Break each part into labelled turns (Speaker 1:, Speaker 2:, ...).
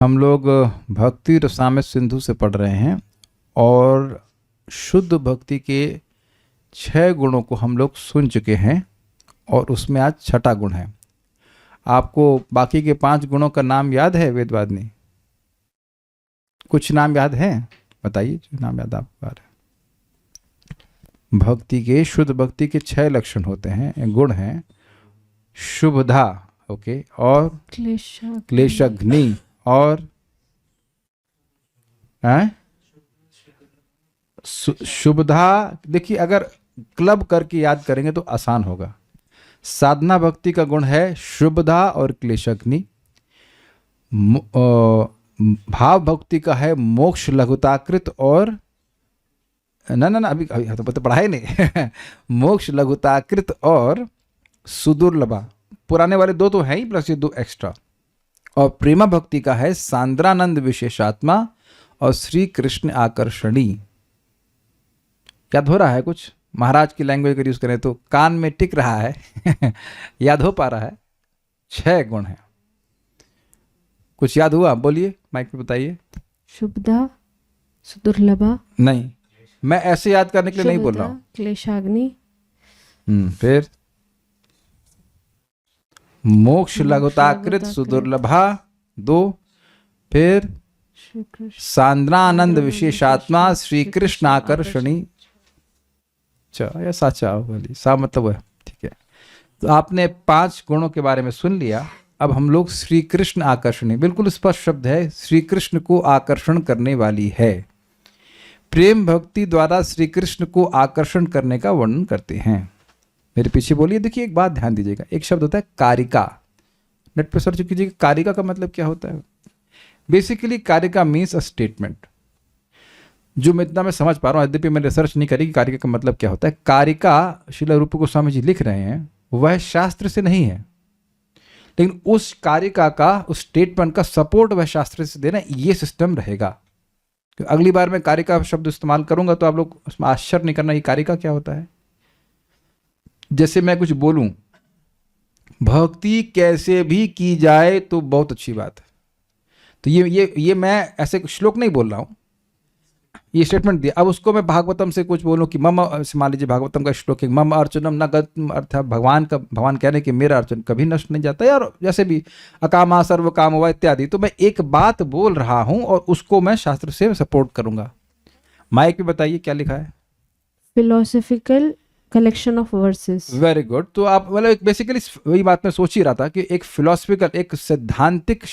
Speaker 1: हम लोग भक्ति रसामृत सिंधु से पढ़ रहे हैं और शुद्ध भक्ति के 6 गुणों को हम लोग सुन चुके हैं और उसमें आज 6ठा गुण है। आपको बाकी के 5 गुणों का नाम याद है वेदवादिनी? कुछ नाम याद है? बताइए जो नाम याद आपको आ रहा है। भक्ति के, शुद्ध भक्ति के 6 लक्षण होते हैं, गुण हैं। शुभधा, ओके, और क्लेशग्नि, और शुभधा। देखिए, अगर क्लब करके याद करेंगे तो आसान होगा। साधना भक्ति का गुण है शुभधा और क्लेशग्नि। भाव भक्ति का है मोक्ष लघुताकृत और ना अभी तो पढ़ाई नहीं मोक्ष लघुताकृत और सुदुर्लभा। पुराने वाले 2 तो हैं ही, प्लस ये 2 एक्स्ट्रा। और प्रेमा भक्ति का है सांद्रानंद विशेषात्मा और श्री कृष्ण आकर्षणी। याद हो रहा है कुछ? महाराज की लैंग्वेज अगर यूज करें तो कान में टिक रहा है याद हो पा रहा है? 6 गुण हैं। कुछ याद हुआ? बोलिए, माइक पे बताइए।
Speaker 2: शुभदा, सुदुर्लभा।
Speaker 1: नहीं, मैं ऐसे याद करने के लिए नहीं बोल रहा हूँ।
Speaker 2: क्लेशाग्नि,
Speaker 1: फिर मोक्ष लघुताकृत सुदुर्लभा 2, फिर सांद्रानंद विशेषात्मा श्री कृष्ण आकर्षणी। या साचा वाली सा मतलब है, ठीक है। तो आपने 5 गुणों के बारे में सुन लिया। अब हम लोग श्री कृष्ण आकर्षणी, बिल्कुल स्पष्ट शब्द है, श्री कृष्ण को आकर्षण करने वाली है। प्रेम भक्ति द्वारा श्री कृष्ण को आकर्षण करने का वर्णन करते हैं। मेरे पीछे बोलिए। देखिए, एक बात ध्यान दीजिएगा, एक शब्द होता है कारिका। नेट पर सर्च कीजिएगा कारिका का मतलब क्या होता है। बेसिकली कारिका मीन्स अ स्टेटमेंट। जो मैं इतना समझ पा रहा हूँ, यद्यपि मैंने रिसर्च नहीं करी कि कारिका का मतलब क्या होता है। कारिका श्रील रूप गोस्वामी जी लिख रहे हैं, वह शास्त्र से नहीं है, लेकिन उस कारिका का, उस स्टेटमेंट का सपोर्ट वह शास्त्र से देना, ये सिस्टम रहेगा। अगली बार मैं कारिका शब्द इस्तेमाल करूंगा तो आप लोग उसमें आश्चर्य नहीं करना, ये कारिका क्या होता है। जैसे मैं कुछ बोलूं, भक्ति कैसे भी की जाए तो बहुत अच्छी बात है, तो ये मैं ऐसे श्लोक नहीं बोल रहा हूं, ये स्टेटमेंट दिया। अब उसको मैं भागवतम से कुछ बोलूं कि मम, मान लीजिए भागवतम का श्लोक है, मम अर्चनम न गतम, अर्थ भगवान कह रहे कि मेरा अर्चन कभी नष्ट नहीं जाता है, और जैसे भी अकामा सर्व काम हुआ इत्यादि। तो मैं एक बात बोल रहा हूं और उसको मैं शास्त्र से सपोर्ट करूंगा। माइक पे बताइए क्या लिखा है।
Speaker 2: Philosophical collection of versus.
Speaker 1: Very good. तो आप मतलब बेसिकली वही बात मैं सोच ही रहा था कि एक फिलोसफिकल, एक सैद्धांतिक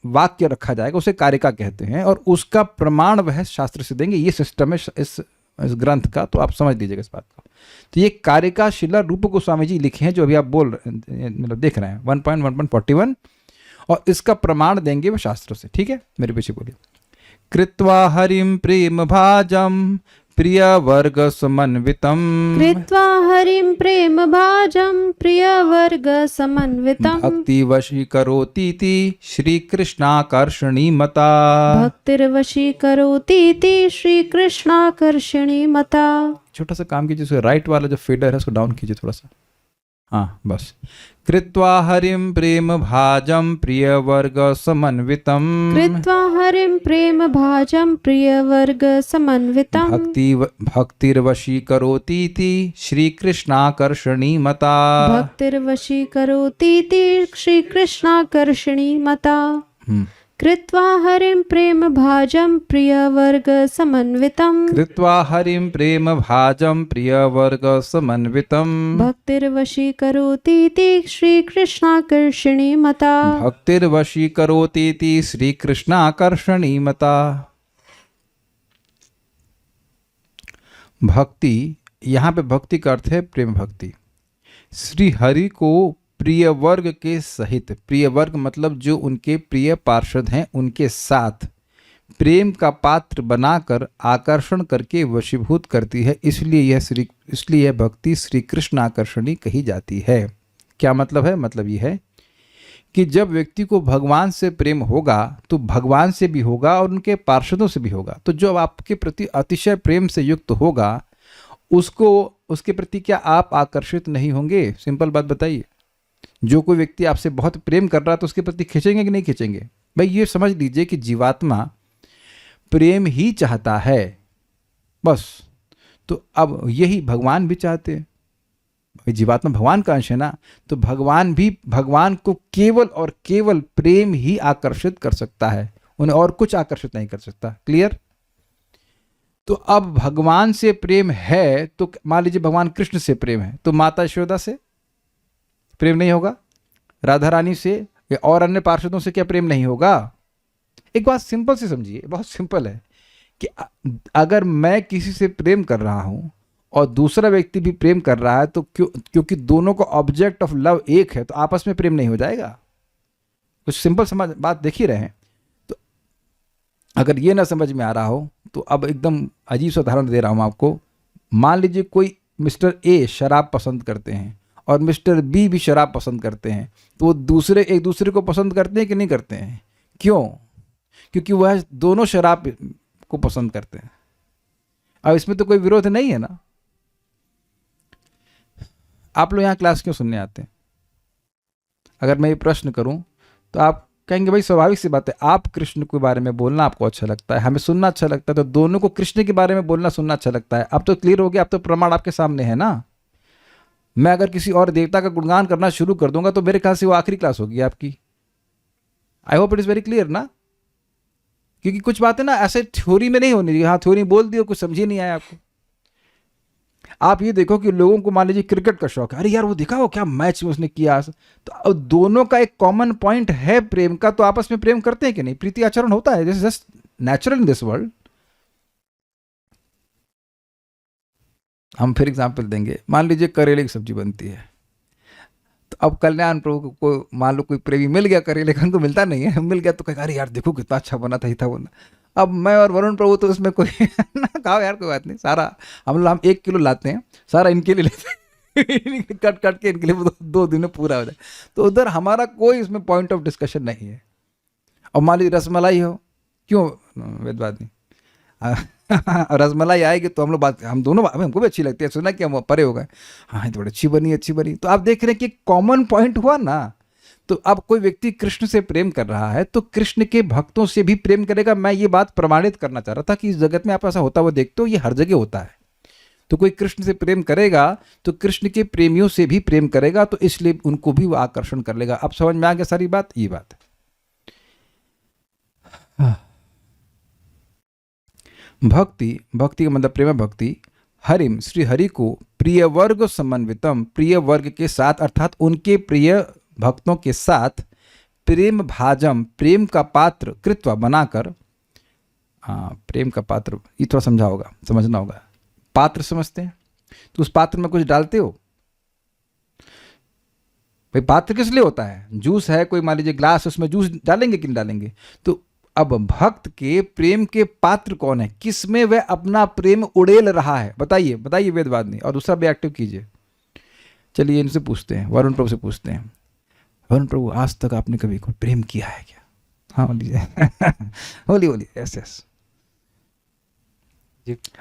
Speaker 1: वाक्य रखा जाएगा, उसे कारिका कहते हैं, और उसका प्रमाण वह शास्त्र से देंगे। ये सिस्टम है इस ग्रंथ का, तो आप समझ लीजिएगा इस बात को। तो ये कारिका श्रील रूप गोस्वामी जी लिखे हैं, जो अभी आप मतलब देख रहे हैं 1.1.41, और इसका प्रमाण देंगे वह शास्त्र से। ठीक है, मेरे पीछे बोलिए। कृत्वा हरिम प्रेम भाजम प्रिय वर्ग समन्वितम,
Speaker 2: कृत्वा हरिं प्रेम भाजं प्रिय वर्ग समन्वितम,
Speaker 1: भक्ति वशीकरोतीति श्री कृष्णाकर्षणी मता,
Speaker 2: भक्तिर्वशीकरोतीति श्री कृष्णाकर्षणी मता।
Speaker 1: छोटा सा काम कीजिए, राइट वाला जो फेडर है उसको डाउन कीजिए थोड़ा सा। हाँ, बस। कृत्वा हरिं प्रेम भाजं प्रिय वर्ग समन्वितम,
Speaker 2: कृत्वा हरिं प्रेम भाजं प्रिय वर्ग समन्वितम,
Speaker 1: भक्तिर्वशीकरोतीति श्री कृष्णाकर्षणी मता,
Speaker 2: भक्तिर्वशीकरोतीति श्री कृष्णाकर्षणी मता। कृत्वा हरिं प्रेम भाजं प्रिय वर्ग समन्वितम,
Speaker 1: कृत्वा हरिं प्रेम भाजं प्रिय वर्ग समन्वितम,
Speaker 2: भक्तिर्वशीकरोतीति श्री कृष्णाकर्षणी मता,
Speaker 1: भक्तिर्वशीकरोतीति श्री कृष्णाकर्षणी मता। भक्ति, यहाँ पे भक्ति का अर्थ है प्रेम भक्ति। श्री हरि को प्रिय वर्ग के सहित, प्रिय वर्ग मतलब जो उनके प्रिय पार्षद हैं, उनके साथ प्रेम का पात्र बनाकर आकर्षण करके वशीभूत करती है। इसलिए यह भक्ति श्री कृष्ण आकर्षणी कही जाती है। क्या मतलब है? मतलब यह है कि जब व्यक्ति को भगवान से प्रेम होगा तो भगवान से भी होगा और उनके पार्षदों से भी होगा। तो जो आपके प्रति अतिशय प्रेम से युक्त होगा, उसके प्रति क्या आप आकर्षित नहीं होंगे? सिंपल बात बताइए। जो कोई व्यक्ति आपसे बहुत प्रेम कर रहा है तो उसके प्रति खींचेंगे कि नहीं खींचेंगे? भाई ये समझ लीजिए कि जीवात्मा प्रेम ही चाहता है बस। तो अब यही भगवान भी चाहते हैं। भाई जीवात्मा भगवान का अंश है ना, तो भगवान भी भगवान को केवल और केवल प्रेम ही आकर्षित कर सकता है, उन्हें और कुछ आकर्षित नहीं कर सकता। क्लियर? तो अब भगवान से प्रेम है तो मान लीजिए भगवान कृष्ण से प्रेम है, तो माता यशोदा से प्रेम नहीं होगा, राधा रानी से या और अन्य पार्षदों से क्या प्रेम नहीं होगा? एक बात सिंपल से समझिए, बहुत सिंपल है कि अगर मैं किसी से प्रेम कर रहा हूं और दूसरा व्यक्ति भी प्रेम कर रहा है तो क्योंकि दोनों का ऑब्जेक्ट ऑफ लव एक है, तो आपस में प्रेम नहीं हो जाएगा? कुछ सिंपल समझ बात देख ही रहे हैं। तो अगर ये ना समझ में आ रहा हो तो अब एकदम अजीब सा उदाहरण दे रहा हूं आपको। मान लीजिए कोई मिस्टर ए शराब पसंद करते हैं और मिस्टर बी भी शराब पसंद करते हैं, तो वो एक दूसरे को पसंद करते हैं कि नहीं करते हैं? क्यों? क्योंकि वह दोनों शराब को पसंद करते हैं। अब इसमें तो कोई विरोध नहीं है ना। आप लोग यहाँ क्लास क्यों सुनने आते हैं? अगर मैं ये प्रश्न करूं तो आप कहेंगे भाई स्वाभाविक सी बात है, आप कृष्ण के बारे में बोलना आपको अच्छा लगता है, हमें सुनना अच्छा लगता है, तो दोनों को कृष्ण के बारे में बोलना सुनना अच्छा लगता है। अब तो क्लियर हो गया, अब तो प्रमाण आपके सामने है ना। मैं अगर किसी और देवता का गुणगान करना शुरू कर दूंगा तो मेरे ख्याल से वो आखिरी क्लास होगी आपकी। I hope it is very clear ना। क्योंकि कुछ बातें ना ऐसे थ्योरी में नहीं होनी चाहिए। हाँ थ्योरी बोल दी और कुछ समझ ही नहीं आया आपको। आप ये देखो कि लोगों को मान लीजिए क्रिकेट का शौक है, अरे यार वो देखा हो क्या मैच में उसने किया, तो अब दोनों का एक कॉमन पॉइंट है प्रेम का, तो आपस में प्रेम करते हैं कि नहीं? प्रीति आचरण होता है, this is just natural in this world. हम फिर एग्जाम्पल देंगे, मान लीजिए करेले की सब्जी बनती है, तो अब कल्याण प्रभु को मान लो कोई प्रेमी मिल गया, करेले का उनको मिलता नहीं है, मिल गया तो कहेगा अरे यार देखो कितना अच्छा बना था, ही था बना। अब मैं और वरुण प्रभु तो उसमें कोई ना कहा यार कोई बात नहीं, सारा हम 1 किलो लाते हैं, सारा इनके लिए लेते हैं कट कट के इनके लिए 2 दिन में पूरा हो जाए। तो उधर हमारा कोई इसमें पॉइंट ऑफ डिस्कशन नहीं है। और मान लीजिए रसमलाई हो, क्यों वेदवादी रसमलाई आएगी तो हम लोग बात, हम दोनों हमको भी अच्छी लगती है, सुना कि हम परे हो गए, हाँ तो बड़ी अच्छी बनी अच्छी बनी। तो आप देख रहे हैं कि कॉमन पॉइंट हुआ ना। तो अब कोई व्यक्ति कृष्ण से प्रेम कर रहा है तो कृष्ण के भक्तों से भी प्रेम करेगा। मैं ये बात प्रमाणित करना चाह रहा था कि इस जगत में आप ऐसा होता हुआ देखते हो, ये हर जगह होता है। तो कोई कृष्ण से प्रेम करेगा तो कृष्ण के प्रेमियों से भी प्रेम करेगा, तो इसलिए उनको भी वो आकर्षण कर लेगा। अब समझ में आ गया सारी बात? ये बात है। भक्ति का मतलब प्रेम भक्ति। हरिम श्री हरि को प्रिय वर्ग समन्वितम, प्रिय वर्ग के साथ अर्थात उनके प्रिय भक्तों के साथ प्रेम भाजम, प्रेम का पात्र कृत्वा बनाकर। प्रेम का पात्र ये थोड़ा समझना होगा। पात्र समझते हैं तो उस पात्र में कुछ डालते हो भाई। पात्र किस लिए होता है? जूस है कोई, मान लीजिए ग्लास, उसमें जूस डालेंगे कि नहीं डालेंगे? तो अब भक्त के प्रेम के पात्र कौन है, किसमें वह अपना प्रेम उड़ेल रहा है? बताइए बताइए वेदवादी। और दूसरा भी एक्टिव कीजिए। चलिए इनसे पूछते हैं, वरुण प्रभु से पूछते हैं। वरुण प्रभु आज तक आपने कभी कोई प्रेम किया है क्या? हाँ बोलिए बोलिए yes yes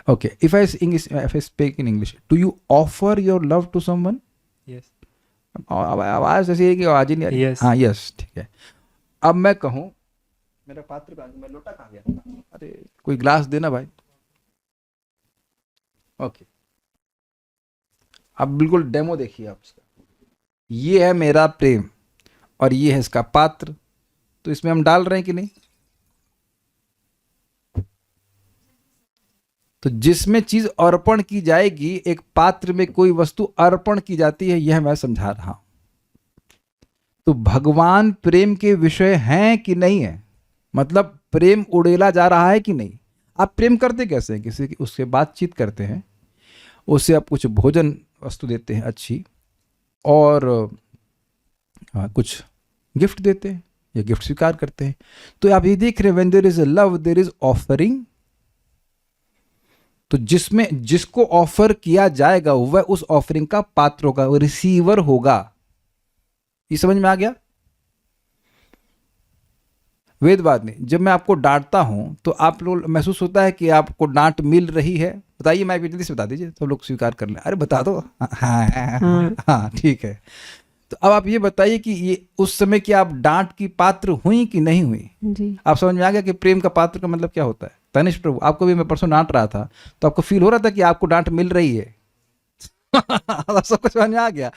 Speaker 1: okay. If I speak in English, do you offer your love to someone?
Speaker 3: Yes.
Speaker 1: आवाज ऐसी है कि आवाज ही नहीं आ रही।
Speaker 3: Yes.
Speaker 1: हाँ यस ठीक है। अब मैं कहूं मेरा पात्र कहाँ गया, मैं लोटा कहाँ गया? अरे कोई ग्लास देना भाई। ओके अब बिल्कुल डेमो देखिए आप इसका। ये है मेरा प्रेम और ये है इसका पात्र, तो इसमें हम डाल रहे हैं कि नहीं? तो जिसमें चीज अर्पण की जाएगी, एक पात्र में कोई वस्तु अर्पण की जाती है, यह मैं समझा रहा हूं। तो भगवान प्रेम के विषय हैं कि नहीं है? मतलब प्रेम उड़ेला जा रहा है कि नहीं? आप प्रेम करते कैसे हैं? किसी की उससे बातचीत करते हैं, उससे आप कुछ भोजन वस्तु देते हैं अच्छी, और कुछ गिफ्ट देते हैं या गिफ्ट स्वीकार करते हैं। तो आप ये देख रहे हैं, when there is a love there is offering. तो जिसमें जिसको ऑफर किया जाएगा वह उस ऑफरिंग का पात्र होगा, वो रिसीवर होगा। ये समझ में आ गया? वेदवाद में जब मैं आपको डांटता हूं तो आप लोग महसूस होता है कि आपको डांट मिल रही है? बताइए, मैं जल्दी से बता दीजिए, सब लोग स्वीकार कर लें। अरे बता दो। हाँ ठीक है। तो अब आप ये बताइए कि ये उस समय की आप डांट की पात्र हुई कि नहीं हुई?
Speaker 2: जी
Speaker 1: आप समझ में आ गया कि प्रेम का पात्र का मतलब क्या होता है? तनिष्ठ प्रभु, आपको भी मैं परसों डांट रहा था तो आपको फील हो रहा था कि आपको डांट मिल रही है? अब सब कुछ समझ में आ गया।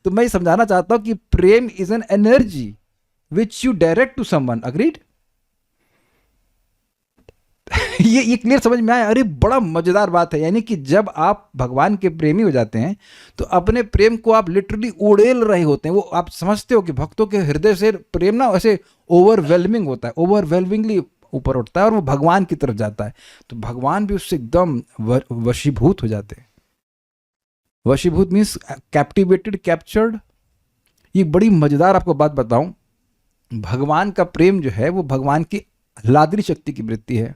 Speaker 1: तो मैं ये समझाना चाहता हूं कि prem is an energy which you direct to someone. Agreed? ये क्लियर समझ में आया? अरे बड़ा मजेदार बात है। यानी कि जब आप भगवान के प्रेमी हो जाते हैं तो अपने प्रेम को आप लिटरली उड़ेल रहे होते हैं। वो आप समझते हो कि भक्तों के हृदय से प्रेम ना ऐसे ओवरवेलमिंग होता है, ओवरवेलमिंगली ऊपर उठता है और वो भगवान की तरफ जाता है। तो भगवान भी उससे एकदम वशीभूत हो जाते हैं। वशीभूत मीन्स कैप्टिवेटेड, कैप्चर्ड। ये बड़ी मजेदार आपको बात बताऊं, भगवान का प्रेम जो है वो भगवान की आह्लादनी शक्ति की वृत्ति है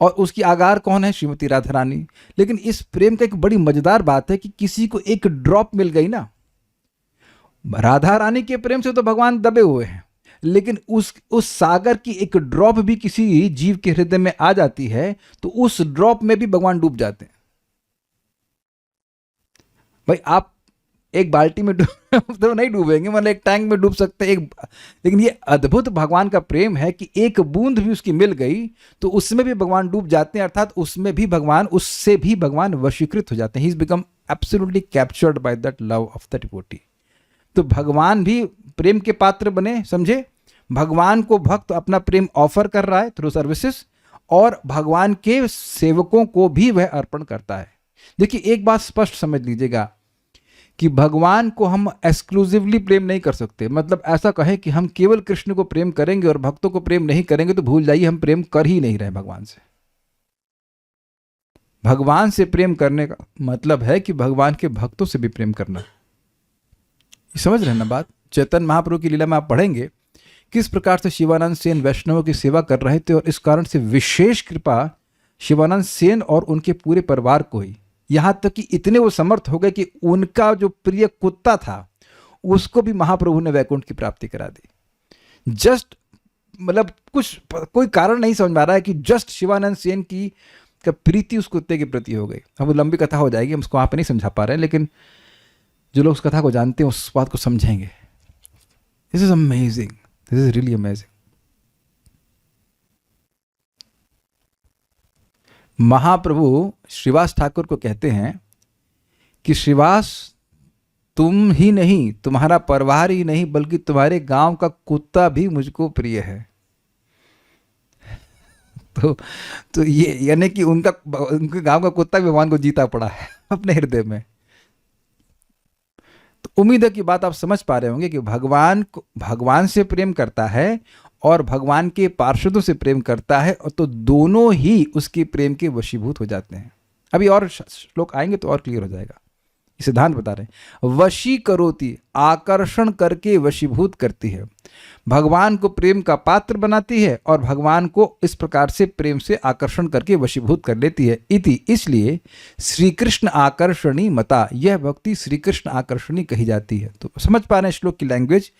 Speaker 1: और उसकी आगार कौन है? श्रीमती राधा रानी। लेकिन इस प्रेम का एक बड़ी मजेदार बात है कि किसी को एक ड्रॉप मिल गई ना, राधा रानी के प्रेम से तो भगवान दबे हुए हैं, लेकिन उस सागर की एक ड्रॉप भी किसी जीव के हृदय में आ जाती है तो उस ड्रॉप में भी भगवान डूब जाते हैं। भाई आप एक बाल्टी में तो नहीं डूबेंगे, मतलब एक टैंक में डूब सकते हैं लेकिन ये अद्भुत भगवान का प्रेम है कि एक बूंद भी उसकी मिल गई तो उसमें भी भगवान डूब जाते हैं, अर्थात उसमें भी भगवान, उससे भी भगवान वशीकृत हो जाते हैं। He is become absolutely captured by that love of the devotee. तो भगवान भी प्रेम के पात्र बने, समझे? भगवान को भक्त अपना प्रेम ऑफर कर रहा है थ्रू सर्विसेज और भगवान के सेवकों को भी वह अर्पण करता है। देखिए एक बात स्पष्ट समझ लीजिएगा कि भगवान को हम एक्सक्लूसिवली प्रेम नहीं कर सकते। मतलब ऐसा कहें कि हम केवल कृष्ण को प्रेम करेंगे और भक्तों को प्रेम नहीं करेंगे तो भूल जाइए, हम प्रेम कर ही नहीं रहे भगवान से। भगवान से प्रेम करने का मतलब है कि भगवान के भक्तों से भी प्रेम करना। ये समझ रहे हैं ना बात? चैतन्य महाप्रभु की लीला में आप पढ़ेंगे किस प्रकार से शिवानंद सेन वैष्णवों की सेवा कर रहे थे और इस कारण से विशेष कृपा शिवानंद सेन और उनके पूरे परिवार को हुई। यहां तक कि इतने वो समर्थ हो गए कि उनका जो प्रिय कुत्ता था उसको भी महाप्रभु ने वैकुंठ की प्राप्ति करा दी। जस्ट मतलब कोई कारण नहीं समझ में आ रहा है कि जस्ट शिवानंद सेन की प्रीति उस कुत्ते के प्रति हो गई। अब वो लंबी कथा हो जाएगी, हम उसको वहां पे नहीं समझा पा रहे हैं, लेकिन जो लोग उस कथा को जानते हैं उस बात को समझेंगे। This is amazing, this is really amazing. Mahaprabhu Shrivas Thakur को कहते हैं कि श्रीवास, तुम ही नहीं, तुम्हारा परिवार ही नहीं बल्कि तुम्हारे गांव का कुत्ता भी मुझको प्रिय है। तो ये यानी कि उनके गांव का कुत्ता भी भगवान को जीता पड़ा है अपने हृदय में। तो उम्मीद है कि बात आप समझ पा रहे होंगे कि भगवान से प्रेम करता है और भगवान के पार्षदों से प्रेम करता है, और तो दोनों ही उसके प्रेम के वशीभूत हो जाते हैं। अभी और श्लोक आएंगे तो और क्लियर हो जाएगा। ये सिद्धांत बता रहे हैं। वशी करोति, आकर्षण करके वशीभूत करती है, भगवान को प्रेम का पात्र बनाती है और भगवान को इस प्रकार से प्रेम से आकर्षण करके वशीभूत कर लेती है। इति, इसलिए श्री कृष्ण आकर्षणी मता, यह भक्ति श्री कृष्ण आकर्षणी कही जाती है। तो समझ पा रहे हैं श्लोक की लैंग्वेज?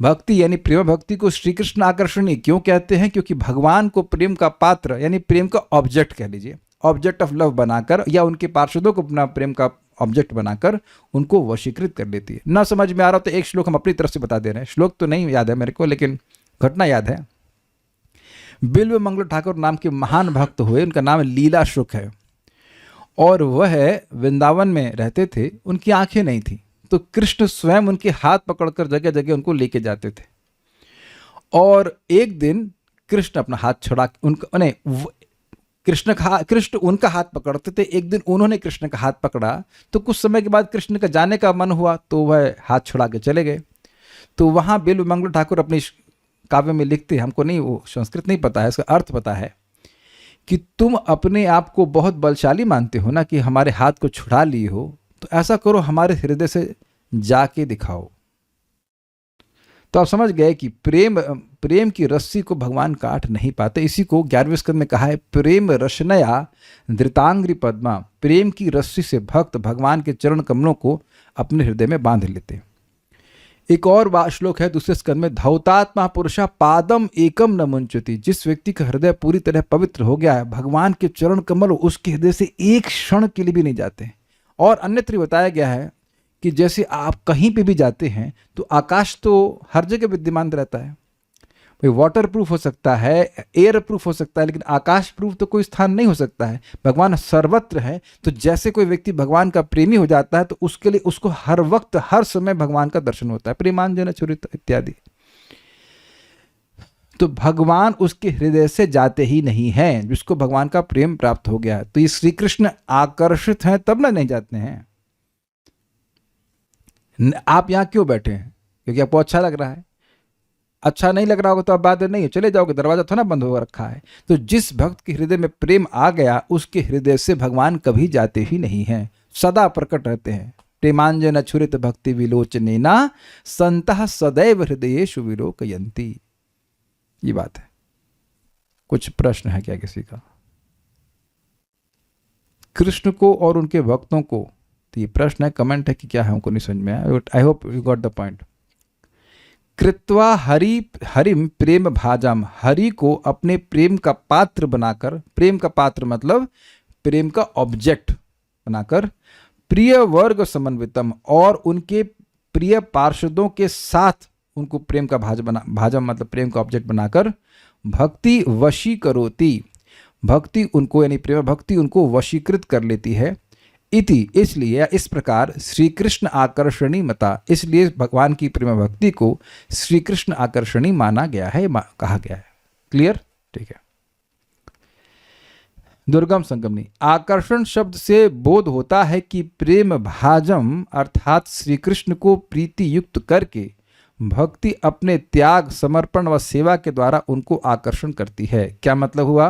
Speaker 1: भक्ति यानी प्रेम भक्ति को श्री कृष्ण आकर्षणी क्यों कहते हैं? क्योंकि भगवान को प्रेम का पात्र यानी प्रेम का ऑब्जेक्ट कह लीजिए, ऑब्जेक्ट ऑफ लव बनाकर, या उनके पार्षदों को अपना प्रेम का ऑब्जेक्ट बनाकर उनको वशीकृत कर लेती है। ना समझ में आ रहा तो एक श्लोक हम अपनी तरफ से बता दे रहे हैं। श्लोक तो नहीं याद है मेरे को, लेकिन घटना याद है। बिल्व मंगल ठाकुर नाम के महान भक्त हुए, उनका नाम लीला शुक है, और वह वृंदावन में रहते थे। उनकी आंखें नहीं थी, तो कृष्ण स्वयं उनके हाथ पकड़कर जगह जगह उनको लेके जाते थे। और एक दिन कृष्ण अपना हाथ छुड़ा कृष्ण उनका हाथ पकड़ते थे। एक दिन उन्होंने कृष्ण का हाथ पकड़ा, तो कुछ समय के बाद कृष्ण का जाने का मन हुआ तो वह हाथ छुड़ा के चले गए। तो वहाँ बिल्व मंगल ठाकुर अपने काव्य में लिखते, हमको नहीं वो संस्कृत नहीं पता है, इसका अर्थ पता है, कि तुम अपने आप को बहुत बलशाली मानते हो ना कि हमारे हाथ को छुड़ा लिए हो, तो ऐसा करो हमारे हृदय से जाके दिखाओ। तो आप समझ गए कि प्रेम की रस्सी को भगवान काट नहीं पाते। इसी को 11वें स्कंद में कहा है, प्रेम रशनया धृतांग्री पद्मा, प्रेम की रस्सी से भक्त भगवान के चरण कमलों को अपने हृदय में बांध लेते। एक और श्लोक है 2 स्कंद में, धौतात्मा पुरुषा पादम एकम न मुंचति, जिस व्यक्ति का हृदय पूरी तरह पवित्र हो गया है, भगवान के चरण कमल उसके हृदय से एक क्षण के लिए भी नहीं जाते। और अन्यत्र बताया गया है कि जैसे आप कहीं पे भी जाते हैं तो आकाश तो हर जगह विद्यमान रहता है। भाई वाटर प्रूफ हो सकता है, एयर प्रूफ हो सकता है, लेकिन आकाश प्रूफ तो कोई स्थान नहीं हो सकता है। भगवान सर्वत्र है। तो जैसे कोई व्यक्ति भगवान का प्रेमी हो जाता है तो उसके लिए उसको हर वक्त हर समय भगवान का दर्शन होता है, प्रेमांजन छुरित इत्यादि। तो भगवान उसके हृदय से जाते ही नहीं हैं, जिसको भगवान का प्रेम प्राप्त हो गया है। तो ये श्री कृष्ण आकर्षित हैं तब ना नहीं जाते हैं। आप यहाँ क्यों बैठे हैं? क्योंकि आपको अच्छा लग रहा है। अच्छा नहीं लग रहा होगा तो आप बाद में नहीं चले जाओगे, दरवाजा थोड़ा बंद हो रखा है। तो जिस भक्त के हृदय में प्रेम आ गया उसके हृदय से भगवान कभी जाते ही नहीं हैं, सदा प्रकट रहते हैं। प्रेमांजन छुरित भक्ति विलोचनेना संतः सदैव हृदयेषु विलोकयन्ति। ये बात है। कुछ प्रश्न है क्या किसी का? कृष्ण को और उनके भक्तों को, तो ये प्रश्न है, कमेंट है कि क्या है, हमको नहीं समझ में आया। I hope you got the point. कृत्वा हरिम प्रेम भाजम, हरि को अपने प्रेम का पात्र बनाकर, प्रेम का पात्र मतलब प्रेम का ऑब्जेक्ट बनाकर, प्रिय वर्ग समन्वितम, और उनके प्रिय पार्षदों के साथ उनको प्रेम का भाजम मतलब प्रेम का ऑब्जेक्ट बनाकर, भक्ति वशी करोति, भक्ति उनको यानी प्रेम भक्ति उनको वशीकृत कर लेती है। इति इसलिए या इस प्रकार श्री कृष्ण आकर्षणी मता, इसलिए भगवान की प्रेम भक्ति को श्री कृष्ण आकर्षणी माना गया है, कहा गया है। क्लियर? ठीक है। दुर्गम संगमनी, आकर्षण शब्द से बोध होता है कि प्रेम भाजम अर्थात श्री कृष्ण को प्रीति युक्त करके भक्ति अपने त्याग, समर्पण व सेवा के द्वारा उनको आकर्षण करती है। क्या मतलब हुआ?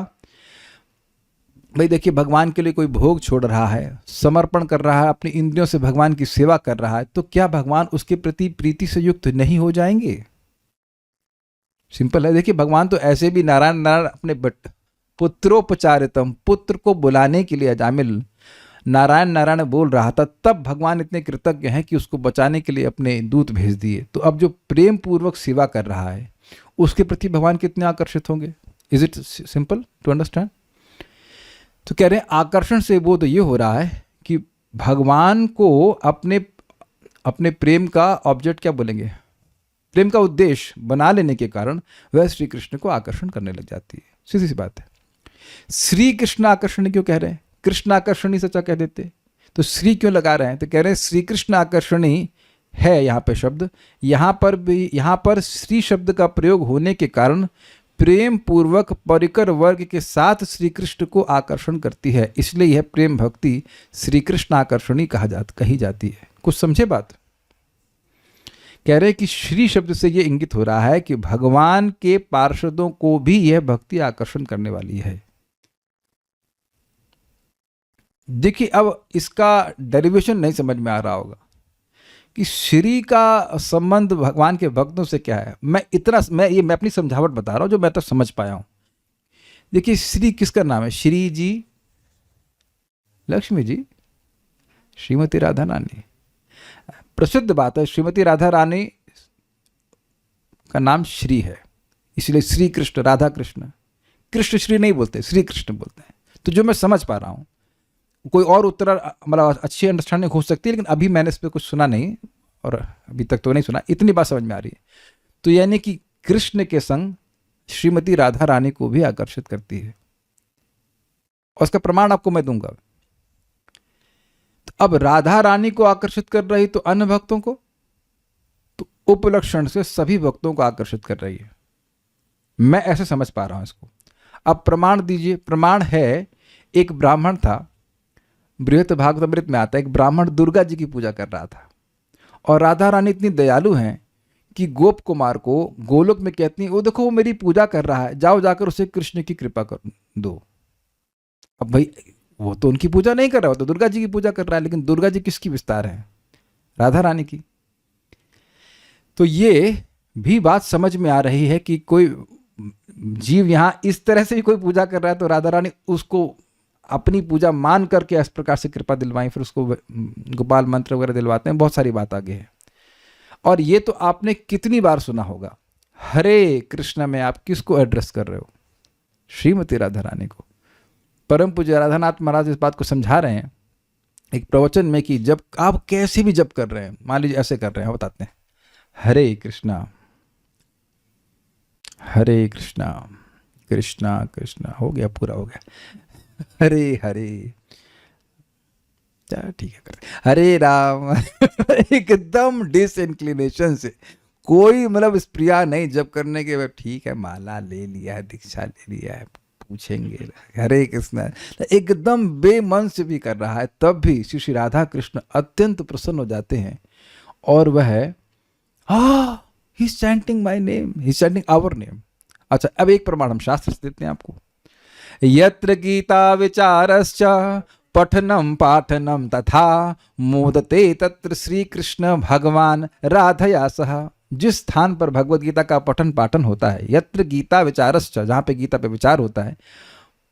Speaker 1: भाई देखिए, भगवान के लिए कोई भोग छोड़ रहा है, समर्पण कर रहा है, अपनी इंद्रियों से भगवान की सेवा कर रहा है, तो क्या भगवान उसके प्रति प्रीति से युक्त नहीं हो जाएंगे? सिंपल है। देखिए, भगवान तो ऐसे भी नारायण नारायण अपने पुत्रोपचारितम, पुत्र को बुलाने के लिए अजामिल नारायण नारायण बोल रहा था, तब भगवान इतने कृतज्ञ हैं कि उसको बचाने के लिए अपने दूत भेज दिए। तो अब जो प्रेम पूर्वक सेवा कर रहा है उसके प्रति भगवान कितने आकर्षित होंगे? Is it simple to understand? तो कह रहे हैं आकर्षण से बोध ये हो रहा है कि भगवान को अपने प्रेम का ऑब्जेक्ट, क्या बोलेंगे, प्रेम का उद्देश्य बना लेने के कारण वह श्री कृष्ण को आकर्षण करने लग जाती है। सीधी सी बात है। श्री कृष्ण आकर्षण क्यों कह रहे हैं? कृष्ण आकर्षणी सच्चा कह देते तो श्री क्यों लगा रहे हैं? तो कह रहे हैं श्री कृष्ण आकर्षणी है यहाँ पे शब्द, यहाँ पर श्री शब्द का प्रयोग होने के कारण प्रेम पूर्वक परिकर वर्ग के साथ श्री कृष्ण को आकर्षण करती है, इसलिए यह प्रेम भक्ति श्री कृष्ण आकर्षणी कही जाती है। कुछ समझे बात? कह रहे कि श्री शब्द से यह इंगित हो रहा है कि भगवान के पार्षदों को भी यह भक्ति आकर्षण करने वाली है। देखिए, अब इसका डेरिवेशन नहीं समझ में आ रहा होगा कि श्री का संबंध भगवान के भक्तों से क्या है। मैं अपनी समझावट बता रहा हूं जो मैं तब समझ पाया हूं। देखिए, श्री किसका नाम है? श्री जी, लक्ष्मी जी, श्रीमती राधा रानी। प्रसिद्ध बात है, श्रीमती राधा रानी का नाम श्री है, इसलिए श्री कृष्ण, राधा कृष्ण, कृष्ण श्री नहीं बोलते, श्री कृष्ण बोलते हैं। तो जो मैं समझ पा रहा हूं, कोई और उत्तर मतलब अच्छी अंडरस्टैंडिंग हो सकती है, लेकिन अभी मैंने इस पर कुछ सुना नहीं और अभी तक तो नहीं सुना, इतनी बात समझ में आ रही है। तो यानी कि कृष्ण के संग श्रीमती राधा रानी को भी आकर्षित करती है, और उसका प्रमाण आपको मैं दूंगा। तो अब राधा रानी को आकर्षित कर रही तो अन्य भक्तों को, तो उपलक्षण से सभी भक्तों को आकर्षित कर रही है। मैं ऐसे समझ पा रहा हूं इसको। अब प्रमाण दीजिए। प्रमाण है, एक ब्राह्मण था, बृहत भागवतामृत में आता है, एक ब्राह्मण दुर्गा जी की पूजा कर रहा था, और राधा रानी इतनी दयालु हैं कि गोप कुमार को गोलोक में कहती हैं, वो देखो वो मेरी पूजा कर रहा है, जाओ जाकर उसे कृष्ण की कृपा कर दो। अब भाई वो तो उनकी पूजा नहीं कर रहा, वो तो दुर्गा जी की पूजा कर रहा है, लेकिन दुर्गा जी किसकी विस्तार है? राधा रानी की। तो ये भी बात समझ में आ रही है कि कोई जीव यहां इस तरह से भी कोई पूजा कर रहा है तो राधा रानी उसको अपनी पूजा मान करके इस प्रकार से कृपा दिलवाई, फिर उसको गोपाल मंत्र वगैरह दिलवाते हैं। बहुत सारी बात आगे है। और ये तो आपने कितनी बार सुना होगा, हरे कृष्ण में आप किसको एड्रेस कर रहे हो? श्रीमती राधा रानी को। परम पूज्य राधानाथ महाराज इस बात को समझा रहे हैं एक प्रवचन में कि जब आप कैसे भी जप कर रहे हैं, मान लीजिए ऐसे कर रहे हैं, बताते हैं हरे कृष्णा कृष्णा कृष्णा, हो गया, पूरा हो गया, हरे हरे, चलो ठीक है, हरे राम एकदम डिसइंक्लिनेशन से, कोई मतलब स्प्रिया नहीं जब करने के बाद, ठीक है माला ले लिया है, दीक्षा ले लिया है, पूछेंगे हरे कृष्ण, एकदम बेमन से भी कर रहा है, तब भी श्री श्री राधा कृष्ण अत्यंत प्रसन्न हो जाते हैं। और वह he is chanting my name, he is chanting our name. अच्छा, अब एक प्रमाण हम शास्त्र से देते हैं आपको। यत्र गीता विचारश्च पठनम पाठनम तथा मोदते तत्र श्री कृष्ण भगवान राधया सह। जिस स्थान पर भगवत गीता का पठन पाठन होता है, यत्र गीता विचारश्च, जहाँ पे गीता पे विचार होता है,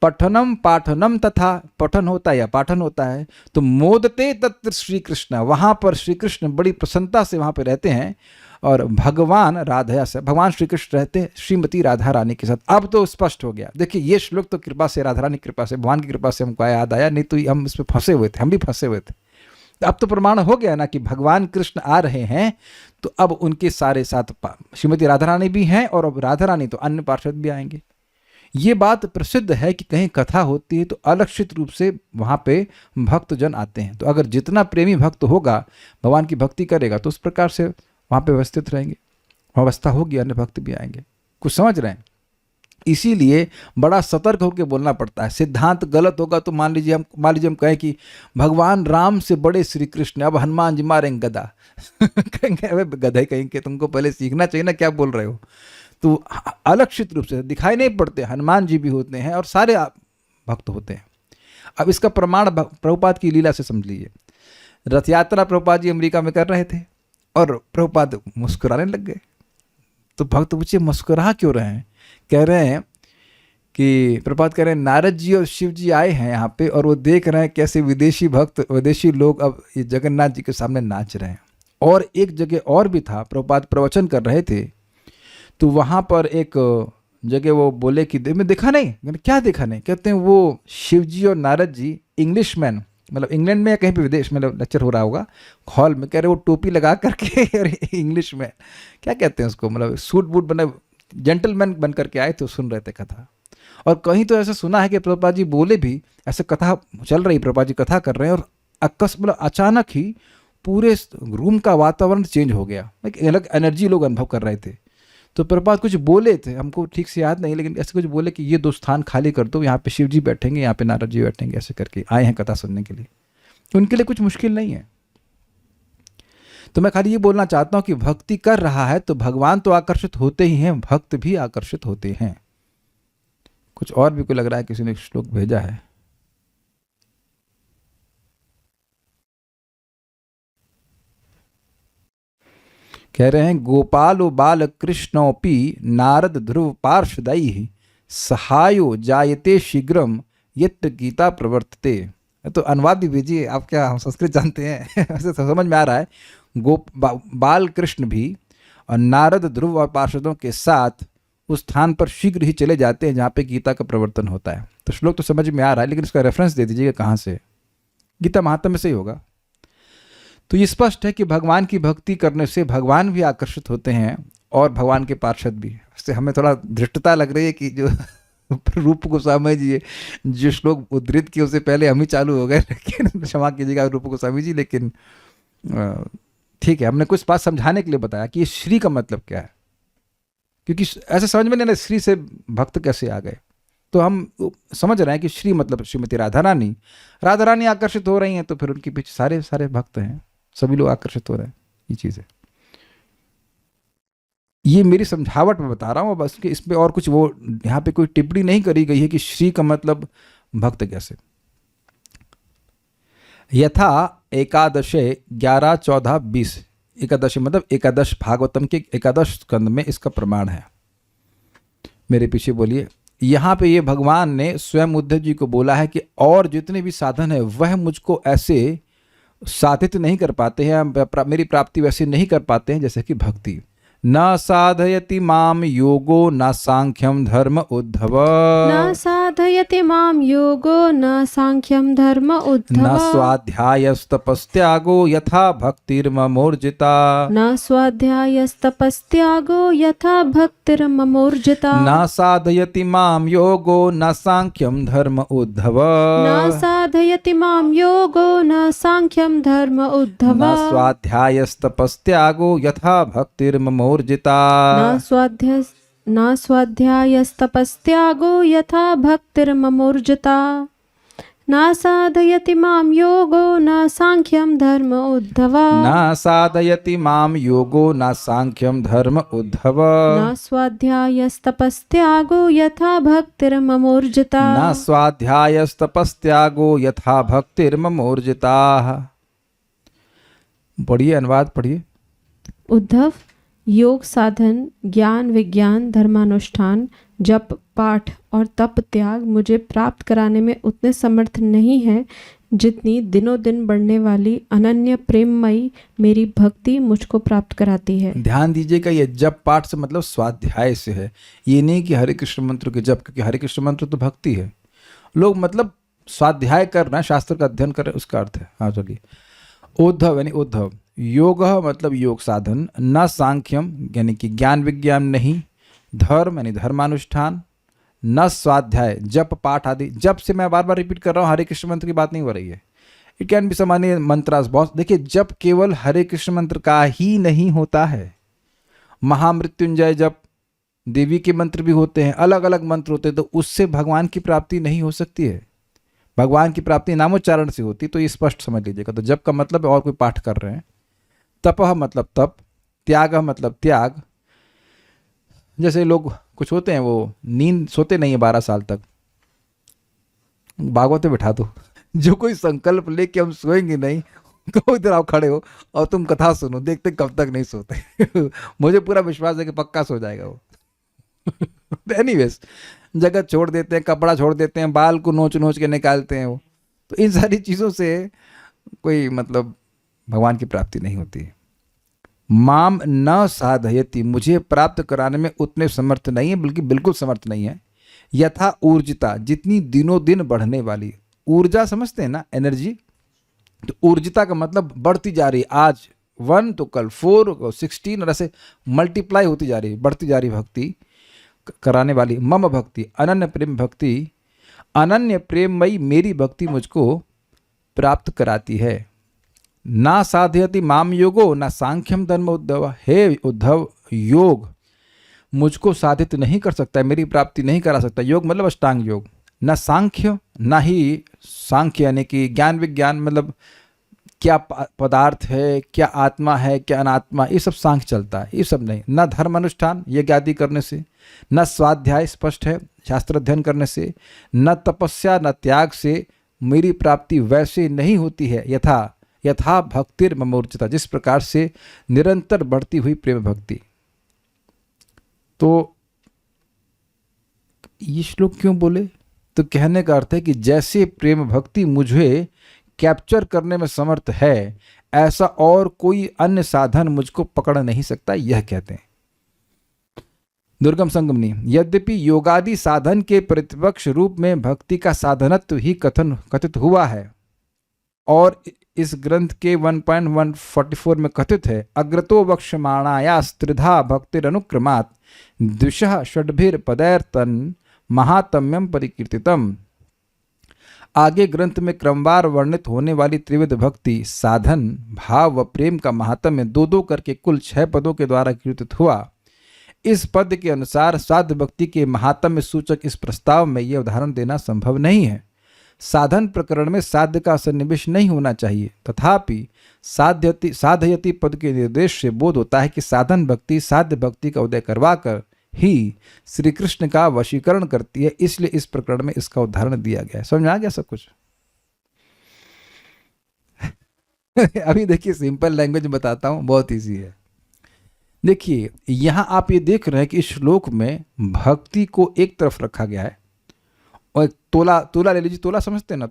Speaker 1: पठनम पाठनम तथा, पठन होता है या पाठन होता है, तो मोदते तत्र श्री कृष्ण, वहाँ पर श्री कृष्ण बड़ी प्रसन्नता से वहाँ पे रहते हैं। और भगवान राधया से, भगवान श्री कृष्ण रहते हैं श्रीमती राधा रानी के साथ। अब तो स्पष्ट हो गया। देखिए ये श्लोक तो कृपा से, राधा रानी की कृपा से, भगवान की कृपा से हमको याद आया, नहीं तो हम इसमें फंसे हुए थे, हम भी फंसे हुए थे। अब तो प्रमाण हो गया ना कि भगवान कृष्ण आ रहे हैं, तो अब उनके सारे साथ श्रीमती राधा रानी भी हैं, और अब राधा रानी तो अन्य पार्षद भी आएंगे। ये बात प्रसिद्ध है कि कहीं कथा होती है तो अलक्षित रूप से वहाँ पे भक्तजन आते हैं। तो अगर जितना प्रेमी भक्त होगा, भगवान की भक्ति करेगा, तो उस प्रकार से वहाँ पे व्यवस्थित रहेंगे, व्यवस्था होगी, अन्य भक्त भी आएंगे। कुछ समझ रहे हैं? इसीलिए बड़ा सतर्क होकर बोलना पड़ता है। सिद्धांत गलत होगा तो मान लीजिए हम कहें कि भगवान राम से बड़े श्री कृष्ण, अब हनुमान जी मारेंगे गदा कहेंगे अबे गधा ही कहेंगे, तुमको पहले सीखना चाहिए ना, क्या बोल रहे हो। तो अलक्षित रूप से दिखाई नहीं पड़ते, हनुमान जी भी होते हैं और सारे भक्त होते हैं। अब इसका प्रमाण प्रभुपाद की लीला से समझ लीजिए। रथ यात्रा प्रभुपाद जी अमेरिका में कर रहे थे और प्रभुपाद मुस्कुराने लग गए। तो भक्त पूछे मुस्कुरा क्यों रहे हैं? कह रहे हैं कि प्रभुपाद कह रहे हैं नारद जी और शिव जी आए हैं यहाँ पे, और वो देख रहे हैं कैसे विदेशी भक्त, विदेशी लोग अब ये जगन्नाथ जी के सामने नाच रहे हैं। और एक जगह और भी था, प्रभुपाद प्रवचन कर रहे थे, तो वहाँ पर एक जगह वो बोले कि मैं देखा नहीं। मैंने क्या देखा नहीं? कहते हैं वो शिव जी और नारद जी इंग्लिशमैन, मतलब इंग्लैंड में या कहीं पे विदेश में लेक्चर हो रहा होगा हॉल में, कह रहे वो टोपी लगा करके और इंग्लिश में क्या कहते हैं उसको, मतलब सूट बूट बने जेंटलमैन बन करके आए थे, सुन रहे थे कथा। और कहीं तो ऐसा सुना है कि प्रभुपाद जी बोले भी, ऐसे कथा चल रही, प्रभुपाद जी कथा कर रहे हैं और मतलब अचानक ही पूरे रूम का वातावरण चेंज हो गया, एक अलग एनर्जी लोग अनुभव कर रहे थे। तो प्रभुपाद कुछ बोले थे, हमको ठीक से याद नहीं, लेकिन ऐसे कुछ बोले कि ये 2 स्थान खाली कर दो, यहाँ पे शिव जी बैठेंगे, यहाँ पे नारद जी बैठेंगे, ऐसे करके आए हैं कथा सुनने के लिए। उनके लिए कुछ मुश्किल नहीं है। तो मैं खाली ये बोलना चाहता हूँ कि भक्ति कर रहा है तो भगवान तो आकर्षित होते ही हैं, भक्त भी आकर्षित होते हैं। कुछ और भी कोई लग रहा है, किसी ने श्लोक भेजा है। कह रहे हैं गोपालो बाल कृष्णोपि नारद ध्रुव पार्षदैः सहायो जायते शीघ्रम यत्र गीता प्रवर्तते। तो अनुवाद भी भेजिए, आप क्या हम संस्कृत जानते हैं ऐसे तो समझ में आ रहा है। बाल कृष्ण भी और नारद ध्रुव और पार्षदों के साथ उस स्थान पर शीघ्र ही चले जाते हैं जहाँ पे गीता का प्रवर्तन होता है। तो श्लोक तो समझ में आ रहा है, लेकिन इसका रेफरेंस दे दीजिएगा कहाँ से। गीता महात्म्य से ही होगा। तो ये स्पष्ट है कि भगवान की भक्ति करने से भगवान भी आकर्षित होते हैं और भगवान के पार्षद भी। इससे हमें थोड़ा धृष्टता लग रही है कि जो रूप गोस्वामी जी जो श्लोक उद्धृत किए उससे पहले हम ही चालू हो गए, लेकिन क्षमा कीजिएगा रूप गोस्वामी जी, लेकिन ठीक है, हमने कुछ बात समझाने के लिए बताया कि ये श्री का मतलब क्या है, क्योंकि ऐसे समझ में नहीं ना श्री से भक्त कैसे आ गए। तो हम समझ रहे हैं कि श्री मतलब श्रीमती राधा रानी आकर्षित हो रही हैं, तो फिर उनके पीछे सारे सारे भक्त हैं, सभी लोग आकर्षित हो रहे हैं। ये चीज़ है, ये मेरी समझावट में बता रहा हूँ बस, कि इसमें और कुछ वो यहाँ पे कोई टिप्पणी नहीं करी गई है कि श्री का मतलब भक्त कैसे। यथा एकादशे 11, 14, 20, एकादशी मतलब एकादश, भागवतम के एकादश स्कंद में इसका प्रमाण है। मेरे पीछे बोलिए। यहाँ पे ये भगवान ने स्वयं उद्धव जी को बोला है कि और जितने भी साधन है वह मुझको ऐसे साधित नहीं कर पाते हैं, मेरी प्राप्ति वैसे नहीं कर पाते हैं जैसे कि भक्ति। न साधयति माम योगो न सांख्यम धर्म उद्धव,
Speaker 2: न साधयति साधयति मां योगो न सांख्यं धर्म
Speaker 1: न
Speaker 2: उद्धव
Speaker 1: स्वाध्यायस्तपस्त्यागो यथा भक्तिर्ममोर्जिता
Speaker 2: न स्वाध्यायस्तपस्त्यागो यथा भक्तिर्ममोर्जिता
Speaker 1: न साधयति मां योगो न सांख्यं धर्म उद्धव
Speaker 2: न साधयति मां योगो न सांख्यं धर्म उद्धव
Speaker 1: न स्वाध्यायस्तपस्त्यागो यथा भक्तिर्ममोर्जिता
Speaker 2: न स्वाध्यायस्तपस्त्यागो यथा भक्तिर्ममोर्जिता न साधयति मां योगो न सांख्यं धर्म उद्धव
Speaker 1: न साधयति मां योगो न सांख्यं धर्म उद्धव
Speaker 2: न स्वाध्यायस्तपस्त्यागो यथा भक्तिर्ममोर्जिता
Speaker 1: न स्वाध्यायस्तपस्त्यागो यथा भक्तिर्ममोर्जिता। पढ़िए, अनुवाद पढ़िए।
Speaker 2: उद्धव, योग साधन, ज्ञान विज्ञान, धर्मानुष्ठान, जप पाठ और तप त्याग मुझे प्राप्त कराने में उतने समर्थ नहीं है जितनी दिनों दिन बढ़ने वाली अनन्य प्रेममयी मेरी भक्ति मुझको प्राप्त कराती है।
Speaker 1: ध्यान दीजिएगा, ये जप पाठ से मतलब स्वाध्याय से है, ये नहीं कि हरे कृष्ण मंत्र के जप, क्योंकि हरे कृष्ण मंत्र तो भक्ति है। लोग मतलब स्वाध्याय करना, शास्त्र का अध्ययन कर रहे, उसका अर्थ है। हाँ चलिए। उद्धव यानी उद्धव, योग मतलब योग साधन, न सांख्यम यानी कि ज्ञान विज्ञान नहीं, धर्म यानी धर्मानुष्ठान, न स्वाध्याय जप पाठ आदि। जप से मैं बार बार रिपीट कर रहा हूँ, हरे कृष्ण मंत्र की बात नहीं हो रही है। इट कैन बी सामान्य मंत्रास बहुत। देखिए, जप केवल हरे कृष्ण मंत्र का ही नहीं होता है, महामृत्युंजय जप, देवी के मंत्र भी होते हैं, अलग अलग मंत्र होते हैं। तो उससे भगवान की प्राप्ति नहीं हो सकती है। भगवान की प्राप्ति नामोच्चारण से होती, तो ये स्पष्ट समझ लीजिएगा। तो जप का मतलब और कोई पाठ कर रहे हैं। तपह मतलब तप, त्याग मतलब त्याग। जैसे लोग कुछ होते हैं, वो नींद सोते नहीं है 12 साल तक, भागवत में बिठा दो। जो कोई संकल्प लेके हम सोएंगे नहीं, तो इधर आप खड़े हो और तुम कथा सुनो, देखते कब तक नहीं सोते। मुझे पूरा विश्वास है कि पक्का सो जाएगा वो। एनीवेज, जगत छोड़ देते हैं, कपड़ा छोड़ देते हैं, बाल को नोच नोच के निकालते हैं वो। तो इन सारी चीज़ों से कोई मतलब भगवान की प्राप्ति नहीं होती है। माम न साधयति, मुझे प्राप्त कराने में उतने समर्थ नहीं है, बल्कि बिल्कुल समर्थ नहीं है। यथा ऊर्जिता, जितनी दिनों दिन बढ़ने वाली। ऊर्जा समझते हैं ना, एनर्जी। तो ऊर्जिता का मतलब बढ़ती जा रही, आज 1 तो कल 4 और 16 और ऐसे मल्टीप्लाई होती जा रही, बढ़ती जा रही भक्ति कराने वाली। मम भक्ति, अनन्य प्रेम भक्ति, अनन्य प्रेममयी मेरी भक्ति मुझको प्राप्त कराती है। ना साधयति माम योगो न सांख्यम धर्म उद्धव। हे उद्धव, योग मुझको साधित नहीं कर सकता है, मेरी प्राप्ति नहीं करा सकता। योग मतलब अष्टांग योग। न सांख्य, ना ही सांख्य यानी कि ज्ञान विज्ञान, मतलब क्या पदार्थ है, क्या आत्मा है, क्या अनात्मा, ये सब सांख्य चलता है, ये सब नहीं। न धर्म अनुष्ठान, यज्ञ आदि करने से, न स्वाध्याय स्पष्ट है शास्त्र अध्ययन करने से, न तपस्या न त्याग से मेरी प्राप्ति वैसे नहीं होती है। यथा भक्तिर्ममोर्जिता, जिस प्रकार से निरंतर बढ़ती हुई प्रेम भक्ति। तो ये श्लोक क्यों बोले? तो कहने का अर्थ है कि जैसे प्रेम भक्ति मुझे कैप्चर करने में समर्थ है, ऐसा और कोई अन्य साधन मुझको पकड़ नहीं सकता, यह कहते हैं। दुर्गम संगमनी, यद्यपि योगादि साधन के प्रतिपक्ष रूप में भक्ति का साधनत्व ही कथित हुआ है, और इस ग्रंथ के 1.144 में कथित है, अग्रतो वक्ष्यमाणाया त्रिधा भक्तिरनुक्रमात् द्विषः षड्भिर पदैर्तन महात्म्यम परिकीर्तितम। आगे ग्रंथ में क्रमवार वर्णित होने वाली त्रिविध भक्ति, साधन, भाव व प्रेम का महात्म्य 2-2 करके कुल 6 पदों के द्वारा कीर्तित हुआ। इस पद के अनुसार साध्य भक्ति के महात्म्य सूचक इस प्रस्ताव में यह उदाहरण देना संभव नहीं है। साधन प्रकरण में साध्य का सन्निवेश नहीं होना चाहिए, तथापि साधयति पद के निर्देश से बोध होता है कि साधन भक्ति साध्य भक्ति का उदय करवाकर ही श्री कृष्ण का वशीकरण करती है, इसलिए इस प्रकरण में इसका उदाहरण दिया गया है। समझ में आ गया सब कुछ? अभी देखिए, सिंपल लैंग्वेज में बताता हूं, बहुत ईजी है। देखिए, यहां आप ये देख रहे हैं कि इस श्लोक में भक्ति को एक तरफ रखा गया है, और एक तोला ले लीजिए, तोला समझते हैं ना,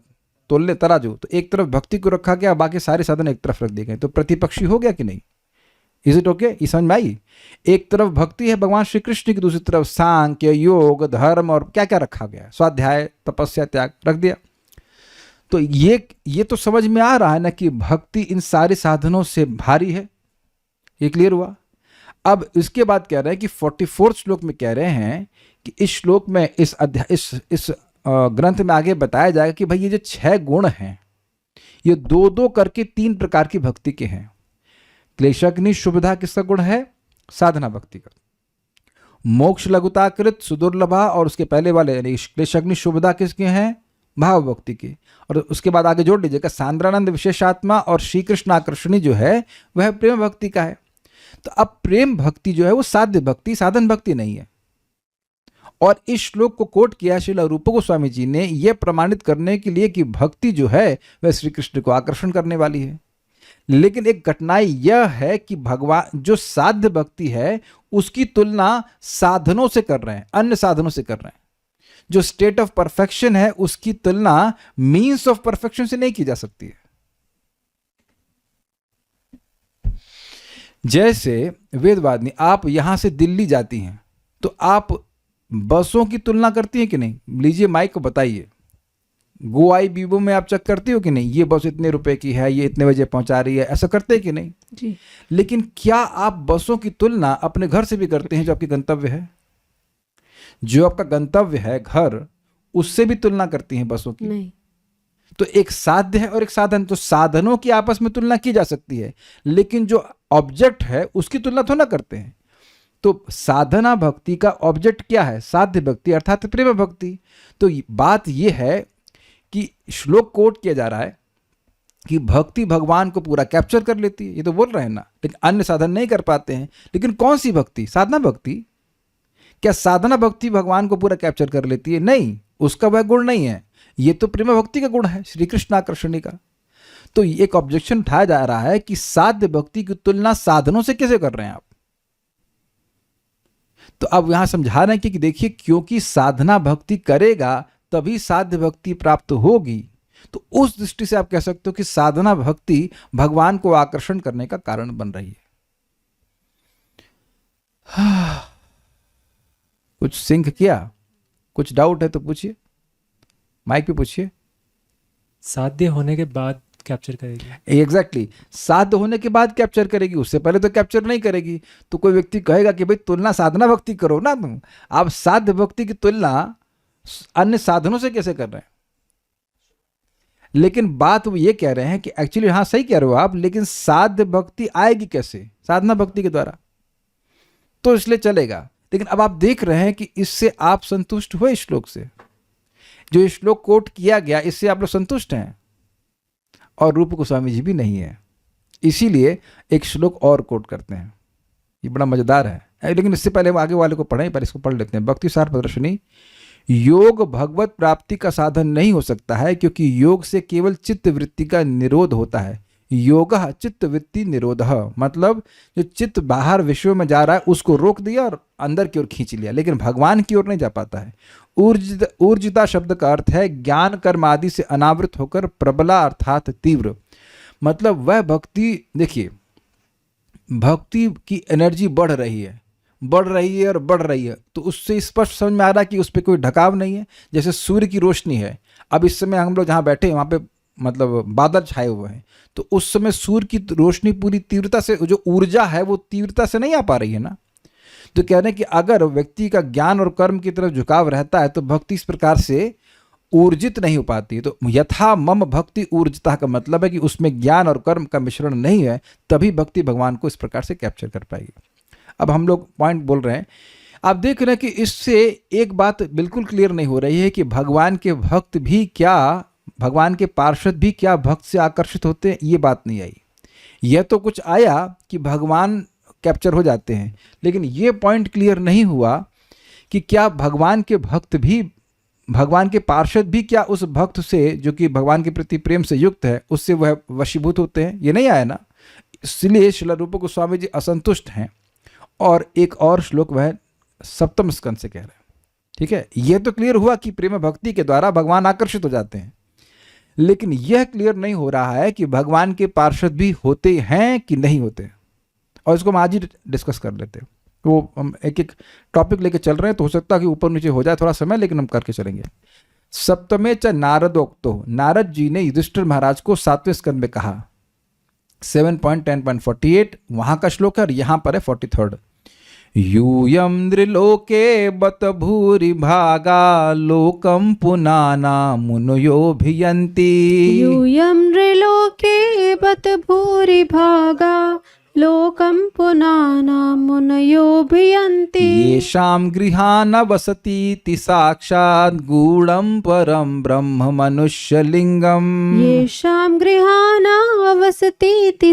Speaker 1: तोलने तराजू, तो एक तरफ भक्ति को रखा गया, बाकी सारे साधन एक तरफ रख दिए गए। तो प्रतिपक्षी हो गया कि नहीं? Is it okay? ये समझ में आई? एक तरफ भक्ति है भगवान श्री कृष्ण की, दूसरी तरफ सांख्य, योग, धर्म और क्या क्या रखा गया है, स्वाध्याय, तपस्या, त्याग रख दिया। तो ये तो समझ में आ रहा है ना कि भक्ति इन सारे साधनों से भारी है। ये क्लियर हुआ? अब इसके बाद कह रहे हैं कि 44 श्लोक में कह रहे हैं कि इस श्लोक में इस अध्याय इस ग्रंथ में आगे बताया जाएगा कि भाई ये जो 6 गुण हैं ये 2-2 करके 3 प्रकार की भक्ति के हैं। क्लेशग्नि शुभधा किसका गुण है? साधना भक्ति का। मोक्ष लघुताकृत सुदुर्लभा और उसके पहले वाले यानी क्लेशग्नि शुभधा किसके हैं? भाव भक्ति के। और उसके बाद आगे जोड़ लीजिएगा सांद्रानंद विशेषात्मा और श्री कृष्ण आकर्षणी जो है वह प्रेम भक्ति का है। तो अब प्रेम भक्ति जो है वो साध्य भक्ति, साधन भक्ति नहीं है। और इस श्लोक को कोट किया श्रील रूप गोस्वामी जी ने यह प्रमाणित करने के लिए कि भक्ति जो है वह श्री कृष्ण को आकर्षण करने वाली है। लेकिन एक कठिनाई यह है कि भगवान जो साध्य भक्ति है उसकी तुलना साधनों से कर रहे हैं, अन्य साधनों से कर रहे हैं। जो स्टेट ऑफ परफेक्शन है उसकी तुलना मीन्स ऑफ परफेक्शन से नहीं की जा सकती है। जैसे वेदवादिनी, आप यहां से दिल्ली जाती हैं तो आप बसों की तुलना करती हैं कि नहीं? लीजिए माइक को बताइए, गोआई बीबो में आप चेक करती हो कि नहीं, ये बस इतने रुपए की है, ये इतने बजे पहुंचा रही है, ऐसा करते हैं कि नहीं?
Speaker 2: जी।
Speaker 1: लेकिन क्या आप बसों की तुलना अपने घर से भी करते हैं जो आपकी गंतव्य है? जो आपका गंतव्य है घर, उससे भी तुलना करती हैं बसों की?
Speaker 2: नहीं।
Speaker 1: तो एक साध्य है और एक साधन। तो साधनों की आपस में तुलना की जा सकती है, लेकिन जो ऑब्जेक्ट है उसकी तुलना थोड़ा ना करते हैं। तो साधना भक्ति का ऑब्जेक्ट क्या है? साध्य भक्ति अर्थात प्रेम भक्ति। तो बात यह है कि श्लोक कोट किया जा रहा है कि भक्ति भगवान को पूरा कैप्चर कर लेती है, ये तो बोल रहे हैं ना, लेकिन अन्य साधन नहीं कर पाते हैं। लेकिन कौन सी भक्ति? साधना भक्ति। क्या साधना भक्ति भगवान को पूरा कैप्चर कर लेती है? नहीं, उसका वह गुण नहीं है। ये तो प्रेम भक्ति का गुण है, श्री कृष्ण आकर्षणी का। तो एक ऑब्जेक्शन उठाया जा रहा है कि साध्य भक्ति की तुलना साधनों से कैसे कर रहे हैं आप? तो अब यहां समझा रहे हैं कि देखिए, क्योंकि साधना भक्ति करेगा तभी साध्य भक्ति प्राप्त होगी। तो उस दृष्टि से आप कह सकते हो कि साधना भक्ति भगवान को आकर्षण करने का कारण बन रही है। कुछ सिंक किया? कुछ डाउट है तो पूछिए, माइक पे पूछिए।
Speaker 3: साध्य होने के बाद कैप्चर करेगी।
Speaker 1: एग्जैक्टली, साध्य होने के बाद कैप्चर करेगी, उससे पहले तो कैप्चर नहीं करेगी। तो कोई व्यक्ति कहेगा कि भाई तुलना साधना भक्ति करो ना तुम, आप साध्य भक्ति की तुलना अन्य साधनों से कैसे कर रहे हैं? लेकिन बात वो ये कह रहे हैं कि एक्चुअली हाँ सही कह रहे हो आप, लेकिन साध्य भक्ति आएगी कैसे? साधना भक्ति के द्वारा, तो इसलिए चलेगा। लेकिन अब आप देख रहे हैं कि इससे आप संतुष्ट हुए? श्लोक से जो श्लोक कोट किया गया इससे आप लोग संतुष्ट हैं? और रूप गोस्वामी जी भी नहीं है, इसीलिए एक श्लोक और कोट करते हैं। ये बड़ा मजेदार है, लेकिन इससे पहले हम आगे वाले को पढ़ें, पर इसको पढ़ लेते हैं। भक्ति सार प्रदर्शनी। योग भगवत प्राप्ति का साधन नहीं हो सकता है, क्योंकि योग से केवल चित्त वृत्ति का निरोध होता है। योगः चित्त वृत्ति निरोधः, मतलब जो चित्त बाहर विश्व में जा रहा है उसको रोक दिया और अंदर की ओर खींच लिया, लेकिन भगवान की ओर नहीं जा पाता है। ऊर्जिता शब्द का अर्थ है ज्ञान कर्म आदि से अनावृत होकर प्रबला अर्थात तीव्र। मतलब वह भक्ति, देखिए भक्ति की एनर्जी बढ़ रही है और बढ़ रही है, तो उससे स्पष्ट समझ में आ रहा है कि उस पर कोई ढकाव नहीं है। जैसे सूर्य की रोशनी है, अब इस समय हम लोग जहाँ बैठे हैं वहाँ पे मतलब बादल छाए हुए हैं, तो उस समय सूर्य की रोशनी पूरी तीव्रता से, जो ऊर्जा है वो तीव्रता से नहीं आ पा रही है ना। तो कह रहे हैं कि अगर व्यक्ति का ज्ञान और कर्म की तरफ झुकाव रहता है तो भक्ति इस प्रकार से ऊर्जित नहीं हो पाती। तो यथा मम भक्ति ऊर्जिता का मतलब है कि उसमें ज्ञान और कर्म का मिश्रण नहीं है, तभी भक्ति भगवान को इस प्रकार से कैप्चर कर पाएगी। अब हम लोग पॉइंट बोल रहे हैं, आप देख रहे हैं कि इससे एक बात बिल्कुल क्लियर नहीं हो रही है कि भगवान के भक्त भी क्या, भगवान के पार्षद भी क्या भक्त से आकर्षित होते हैं, ये बात नहीं आई। यह तो कुछ आया कि भगवान कैप्चर हो जाते हैं, लेकिन ये पॉइंट क्लियर नहीं हुआ कि क्या भगवान के भक्त भी, भगवान के पार्षद भी क्या उस भक्त से जो कि भगवान के प्रति प्रेम से युक्त है उससे वह वशीभूत होते हैं, ये नहीं आया ना। इसलिए श्रील रूप गोस्वामी जी असंतुष्ट हैं। और एक और श्लोक वह 7वें स्कंद से कह रहे हैं, ठीक है। यह तो क्लियर हुआ कि प्रेम भक्ति के द्वारा भगवान आकर्षित हो जाते हैं, लेकिन यह क्लियर नहीं हो रहा है कि भगवान के पार्षद भी होते हैं कि नहीं होते। और इसको हम आज ही डिस्कस कर लेते हैं। वो हम एक एक टॉपिक लेके चल रहे हैं, तो हो सकता है कि ऊपर नीचे हो जाए थोड़ा समय, लेकिन हम करके चलेंगे। सप्तमे च नारदोक्तो, नारद जी ने युधिष्ठिर महाराज को 7वें स्कंद में कहा। 7.10.48 वहां का श्लोक है और यहां पर है 43rd। यूयं नृलोके बत भूरि भागा लोकं पुनाना मुनयोभियन्ति।
Speaker 2: यूयं नृलोके बत भूरि भागा लोकं पुनाना मुनयोभियन्ति।
Speaker 1: येषां गृहान वसतीति साक्षात् गूढं परं ब्रह्म मनुष्यलिङ्गम्।
Speaker 2: येषां गृहाणावसतीति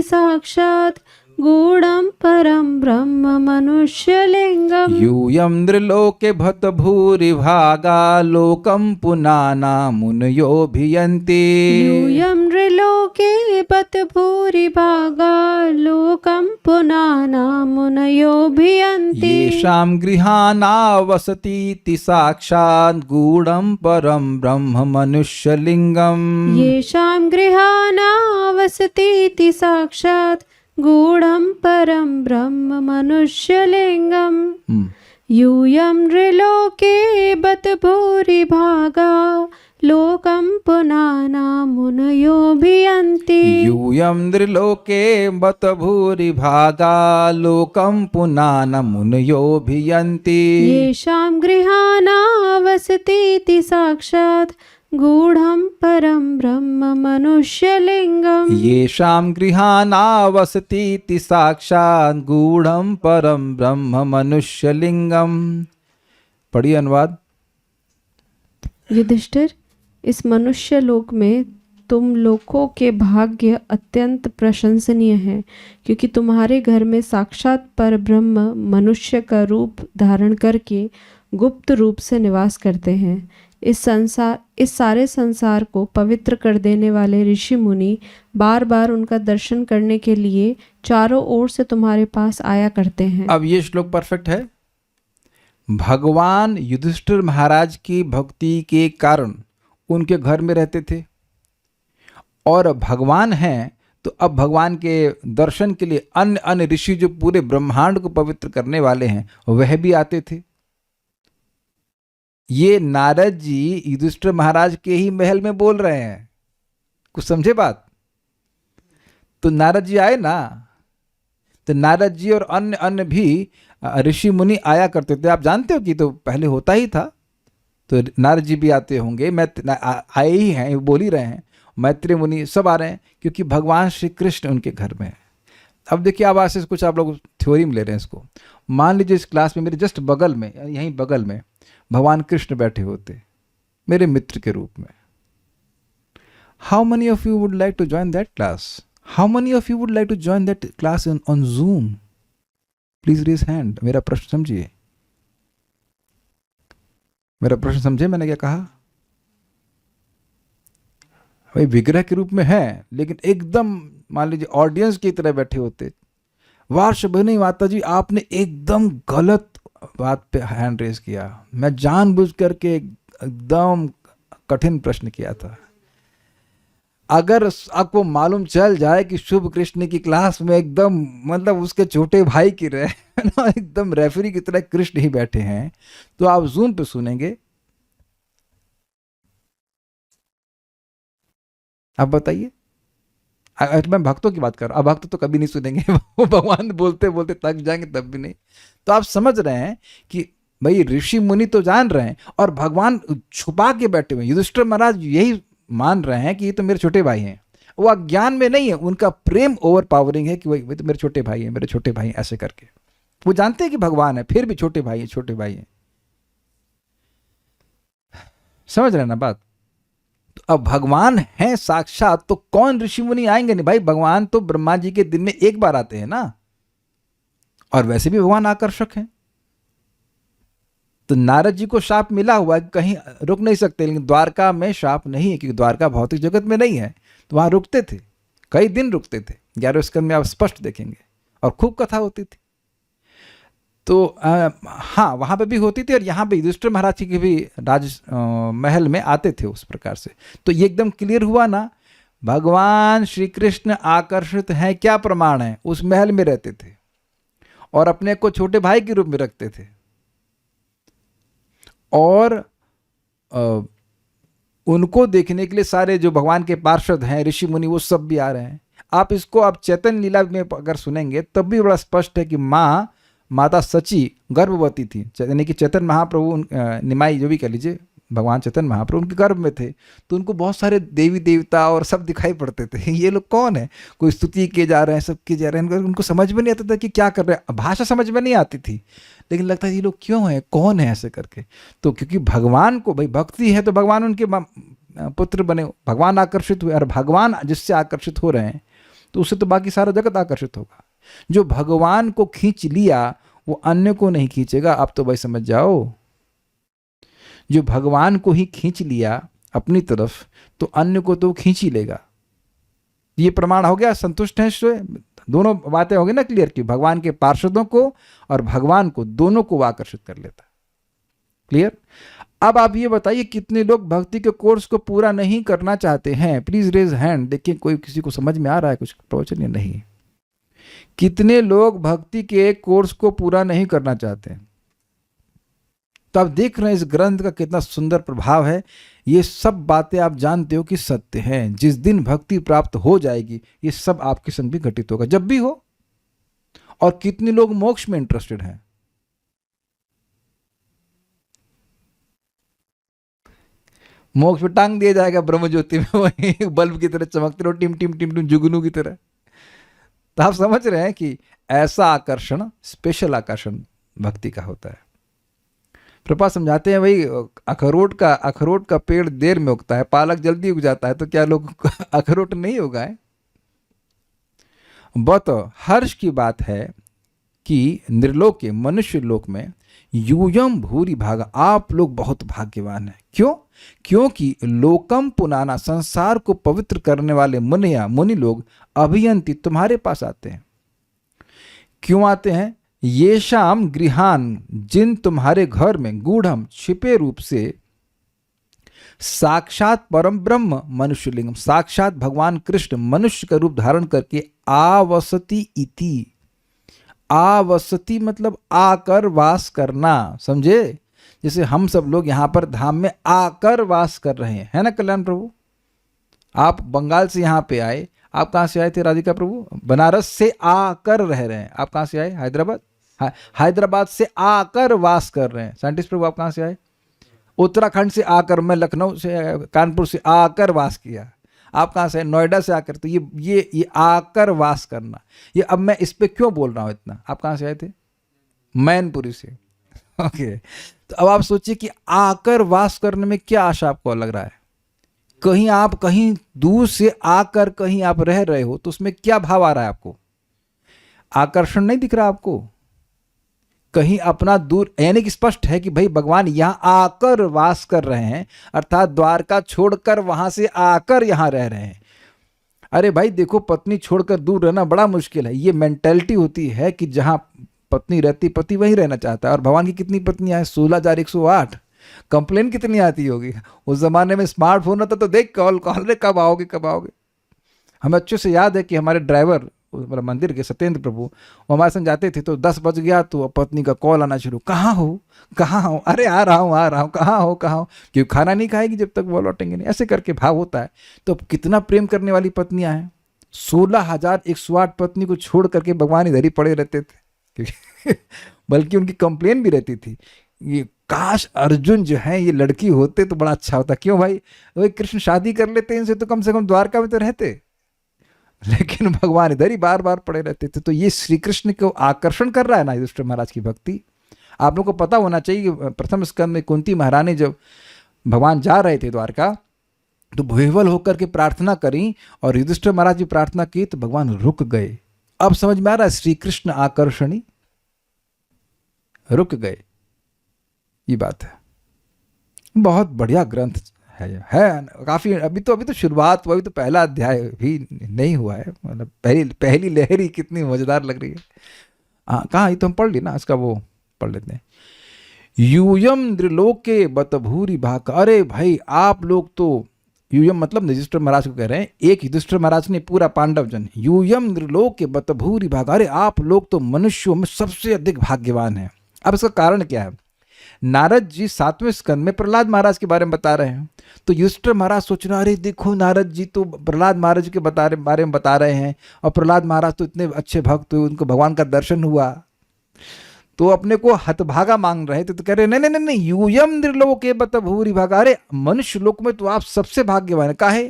Speaker 2: साक्षात् गूढं परं ब्रह्म मनुष्यलिङ्गम्।
Speaker 1: यूयं नृलोके भत भूरि भागा लोकं पुनाना मुनयोभियन्ति।
Speaker 2: यूयं नृलोके बत भूरि भागा लोकं पुनाना मुनयोभियन्ति।
Speaker 1: येषां गृहाणावसतीति साक्षात् गूढं परं ब्रह्म मनुष्यलिङ्गम्।
Speaker 2: येषां गृहाणावसतीति साक्षात् गूढं परं ब्रह्म मनुष्यलिङ्गम्। यूयं नृलोके बत भूरि भागा लोकं पुनाना मुनयोभियन्ति।
Speaker 1: यूयं नृलोके बत भूरि भागा लोकं पुनाना मुनयोभियन्ति।
Speaker 2: येषां गृहाणावसतीति साक्षात् गूढं परं ब्रह्म मनुष्यलिङ्गम्।
Speaker 1: येषां गृहाणावसतीति साक्षात् गूढं परं ब्रह्म मनुष्यलिङ्गम्। पढ़िए अनुवाद।
Speaker 2: युधिष्ठिर, इस मनुष्य लोक में तुम लोगों के भाग्य अत्यंत प्रशंसनीय हैं, क्योंकि तुम्हारे घर में साक्षात पर ब्रह्म मनुष्य का रूप धारण करके गुप्त रूप से निवास करते हैं। इस सारे संसार को पवित्र कर देने वाले ऋषि मुनि बार बार उनका दर्शन करने के लिए चारों ओर से तुम्हारे पास आया करते हैं।
Speaker 1: अब ये श्लोक परफेक्ट है। भगवान युधिष्ठिर महाराज की भक्ति के कारण उनके घर में रहते थे, और भगवान हैं तो अब भगवान के दर्शन के लिए अन्य अन्य ऋषि जो पूरे ब्रह्मांड को पवित्र करने वाले हैं वह भी आते थे। ये नारद जी युधिष्ठिर महाराज के ही महल में बोल रहे हैं, कुछ समझे बात? तो नारद जी आए ना, तो नारद जी और अन्य अन्य भी ऋषि मुनि आया करते थे। आप जानते हो कि तो पहले होता ही था, तो नारद जी भी आते होंगे, आए ही हैं, बोल ही रहे हैं, मैत्री मुनि सब आ रहे हैं, क्योंकि भगवान श्री कृष्ण उनके घर में है। अब देखिए, अब आज से कुछ आप लोग थ्योरी में ले रहे हैं इसको। मान लीजिए इस क्लास में मेरे जस्ट बगल में, यहीं बगल में भगवान कृष्ण बैठे होते मेरे मित्र के रूप में। How many of you would like to join that class? How many of you would like to join that class on Zoom? Please raise hand. मेरा प्रश्न समझिए, मेरा प्रश्न समझे मैंने क्या कहा? भाई विग्रह के रूप में है, लेकिन एकदम मान लीजिए ऑडियंस की तरह बैठे होते। वार्षभनी माता जी, आपने एकदम गलत बात पे हैंड रेज किया। मैं जानबूझ करके एकदम कठिन प्रश्न किया था। अगर आपको मालूम चल जाए कि शुभ कृष्ण की क्लास में एकदम मतलब उसके छोटे भाई की रहे ना, एकदम रेफरी की तरह कृष्ण ही बैठे हैं, तो आप जूम पे सुनेंगे? आप बताइए। मैं भक्तों की बात कर रहा हूं, भक्त तो कभी नहीं सुनेंगे वो भगवान बोलते बोलते थक जाएंगे तब भी नहीं। तो आप समझ रहे हैं कि भाई ऋषि मुनि तो जान रहे हैं और भगवान छुपा के बैठे हुए। युधिष्ठिर महाराज यही मान रहे हैं कि ये तो मेरे छोटे भाई हैं। वो अज्ञान में नहीं है, उनका प्रेम ओवर पावरिंग है कि वही तो मेरे छोटे भाई हैं, मेरे छोटे भाई ऐसे करके। वो जानते हैं कि भगवान है, फिर भी छोटे भाई हैं, छोटे भाई हैं। समझ रहे हैं ना बात? तो अब भगवान हैं साक्षात, तो कौन ऋषि मुनि आएंगे नहीं? भाई भगवान तो ब्रह्मा जी के दिन में एक बार आते हैं ना, और वैसे भी भगवान आकर्षक हैं। तो नारद जी को शाप मिला हुआ है, कहीं रुक नहीं सकते, लेकिन द्वारका में शाप नहीं है, क्योंकि द्वारका भौतिक जगत में नहीं है। तो वहां रुकते थे, कई दिन रुकते थे। 11वें स्कंद में आप स्पष्ट देखेंगे, और खूब कथा होती थी। तो हाँ, वहां पे भी होती थी, और यहाँ पे युधिष्ठिर महाराज जी के भी महल में आते थे उस प्रकार से। तो ये एकदम क्लियर हुआ ना, भगवान श्री कृष्ण आकर्षित हैं। क्या प्रमाण है? उस महल में रहते थे, और अपने को छोटे भाई के रूप में रखते थे, और उनको देखने के लिए सारे जो भगवान के पार्षद हैं, ऋषि मुनि, वो सब भी आ रहे हैं। आप इसको आप चैतन्य लीला में अगर सुनेंगे तब भी बड़ा स्पष्ट है कि माता सची गर्भवती थी, यानी कि चैतन्य महाप्रभु, निमाई जो भी कह लीजिए, भगवान चैतन्य महाप्रभु उनके गर्भ में थे, तो उनको बहुत सारे देवी देवता और सब दिखाई पड़ते थे। ये लोग कौन है, कोई स्तुति किए जा रहे हैं, सब किए जा रहे हैं, उनको समझ में नहीं आता था कि क्या कर रहे हैं, भाषा समझ में नहीं आती थी, लेकिन लगता है ये लोग क्यों हैं, कौन है ऐसे करके। तो क्योंकि भगवान को भाई भक्ति है तो भगवान उनके पुत्र बने, भगवान आकर्षित हुए, और भगवान जिससे आकर्षित हो रहे हैं तो उससे तो बाकी सारा जगत आकर्षित होगा। जो भगवान को खींच लिया वो अन्य को नहीं खींचेगा, आप तो भाई समझ जाओ। जो भगवान को ही खींच लिया अपनी तरफ तो अन्य को तो खींच ही लेगा। ये प्रमाण हो गया, संतुष्ट हैं इससे? दोनों बातें हो गई ना क्लियर, कि भगवान के पार्षदों को और भगवान को, दोनों को आकर्षित कर लेता। क्लियर? अब आप ये बताइए कितने लोग भक्ति के कोर्स को पूरा नहीं करना चाहते हैं? Please raise hand. देखिए कोई किसी को समझ में आ रहा है कुछ प्रवचन या नहीं? कितने लोग भक्ति के कोर्स को पूरा नहीं करना चाहते हैं? तो आप देख रहे हैं इस ग्रंथ का कितना सुंदर प्रभाव है। ये सब बातें आप जानते हो कि सत्य हैं। जिस दिन भक्ति प्राप्त हो जाएगी ये सब आपके संग भी घटित होगा, जब भी हो। और कितने लोग मोक्ष में इंटरेस्टेड हैं? मोक्ष में टांग दिया जाएगा ब्रह्म ज्योति में, वही बल्ब की तरह चमकते रहो, टिम टिम टिम टिम, जुगनू की तरह। तो आप समझ रहे हैं कि ऐसा आकर्षण, स्पेशल आकर्षण भक्ति का होता है। प्रभुपाद समझाते हैं भाई अखरोट का पेड़ देर में उगता है, पालक जल्दी उग जाता है, तो क्या लोग अखरोट नहीं उगाए? बहुत हर्ष की बात है कि निर्लोक के मनुष्य लोक में यूयम भूरि भागा, आप लोग बहुत भाग्यवान हैं। क्यों? क्योंकि लोकम पुनाना, संसार को पवित्र करने वाले मुनि लोग अभियंती तुम्हारे पास आते हैं। क्यों आते हैं? ये शाम गृहान, जिन तुम्हारे घर में गूढ़म, छिपे रूप से साक्षात परम ब्रह्म मनुष्यलिंगम, साक्षात भगवान कृष्ण मनुष्य का रूप धारण करके आवसति इति, आवसति मतलब आकर वास करना, समझे? जैसे हम सब लोग यहाँ पर धाम में आकर वास कर रहे हैं, है ना कल्याण प्रभु? आप बंगाल से यहाँ पे आए, आप कहाँ से आए थे राधिका प्रभु? बनारस से आकर रह रहे हैं। आप कहाँ से आए? हैदराबाद। हैदराबाद से आकर वास कर रहे हैं। साइंटिस्ट प्रभु आप कहाँ से आए? उत्तराखंड से आकर, मैं लखनऊ से, कानपुर से आकर वास किया। आप कहाँ से? नोएडा से आकर। तो ये आकर वास करना, ये अब मैं इस पे क्यों बोल रहा हूँ इतना? आप कहाँ से आए थे? मैनपुरी से। ओके, तो अब आप सोचिए कि आकर वास करने में क्या आशा आपको लग रहा है? कहीं आप कहीं दूर से आकर कहीं आप रह रहे हो तो उसमें क्या भाव आ रहा है आपको? आकर्षण नहीं दिख रहा आपको? कहीं अपना दूर, यानी कि स्पष्ट है कि भाई भगवान यहां आकर वास कर रहे हैं, अर्थात द्वारका छोड़कर वहां से आकर यहां रह रहे हैं। अरे भाई देखो, पत्नी छोड़कर दूर रहना बड़ा मुश्किल है। ये मेंटेलिटी होती है कि जहां पत्नी रहती पति वहीं रहना चाहता है। और भगवान की कितनी पत्नियां हैं? 16,108। कंप्लेन कितनी आती होगी? उस जमाने में स्मार्टफोन होता तो देख कॉल रे कब आओगे कब आओगे। हमें अच्छे से याद है कि हमारे ड्राइवर मंदिर के सत्येंद्र प्रभु, वो हमारे संग जाते थे तो 10 बज गया तो पत्नी का कॉल आना शुरू, कहाँ हो कहाँ हो? अरे आ रहा हूँ, कहाँ हो कहाँ हो? क्यों खाना नहीं खाएगी जब तक वो लौटेंगे नहीं, ऐसे करके भाव होता है। तो कितना प्रेम करने वाली पत्नियां हैं। 16,108 पत्नी को छोड़ करके भगवान इधर ही पड़े रहते थे, बल्कि उनकी कंप्लेन भी रहती थी, ये काश अर्जुन जो है ये लड़की होते तो बड़ा अच्छा होता। क्यों भाई? वही कृष्ण शादी कर लेते इनसे तो कम से कम द्वारका में तो रहते, लेकिन भगवान इधर ही बार बार पड़े रहते थे। तो ये श्री कृष्ण को आकर्षण कर रहा है ना युधिष्ठिर महाराज की भक्ति। आप लोगों को पता होना चाहिए कि प्रथम स्कंद में कुंती महारानी जब भगवान जा रहे थे द्वारका तो विह्वल होकर के प्रार्थना करी और युधिष्ठिर महाराज भी प्रार्थना की तो भगवान रुक गए। अब समझ में आ रहा है? श्री कृष्ण आकर्षणी रुक गए, ये बात है। बहुत बढ़िया ग्रंथ है काफी। अभी तो शुरुआत हुआ, अभी तो पहला अध्याय भी नहीं हुआ है, मतलब पहली लहरी कितनी मजेदार लग रही है। हाँ कहाँ, ये तो हम पढ़ ली ना, इसका वो पढ़ लेते हैं। यूयम द्रिलोके बत भूरि भाग, अरे भाई आप लोग तो यूयम मतलब युधिष्ठिर महाराज को कह रहे हैं, एक युधिष्ठिर महाराज ने पूरा पांडव जन, यूयम नृलोक के बत भूरि भाग, अरे आप लोग तो मनुष्यों में सबसे अधिक भाग्यवान हैं। अब इसका कारण क्या है? नारद जी 7वें स्कंद में प्रहलाद महाराज के बारे में बता रहे हैं। तो युधिष्ठिर महाराज सोच रहे, अरे देखो नारद जी तो प्रहलाद महाराज के बारे में बता रहे हैं, और प्रहलाद महाराज तो इतने अच्छे भक्त हुए, उनको भगवान का दर्शन हुआ, तो अपने को हतभागा मांग रहे थे। तो कह रहे नहीं नहीं नहीं, यूयम नृलोके बत भूरि भागा, अरे मनुष्य लोक में तो आप सबसे भाग्यवान है। काहे?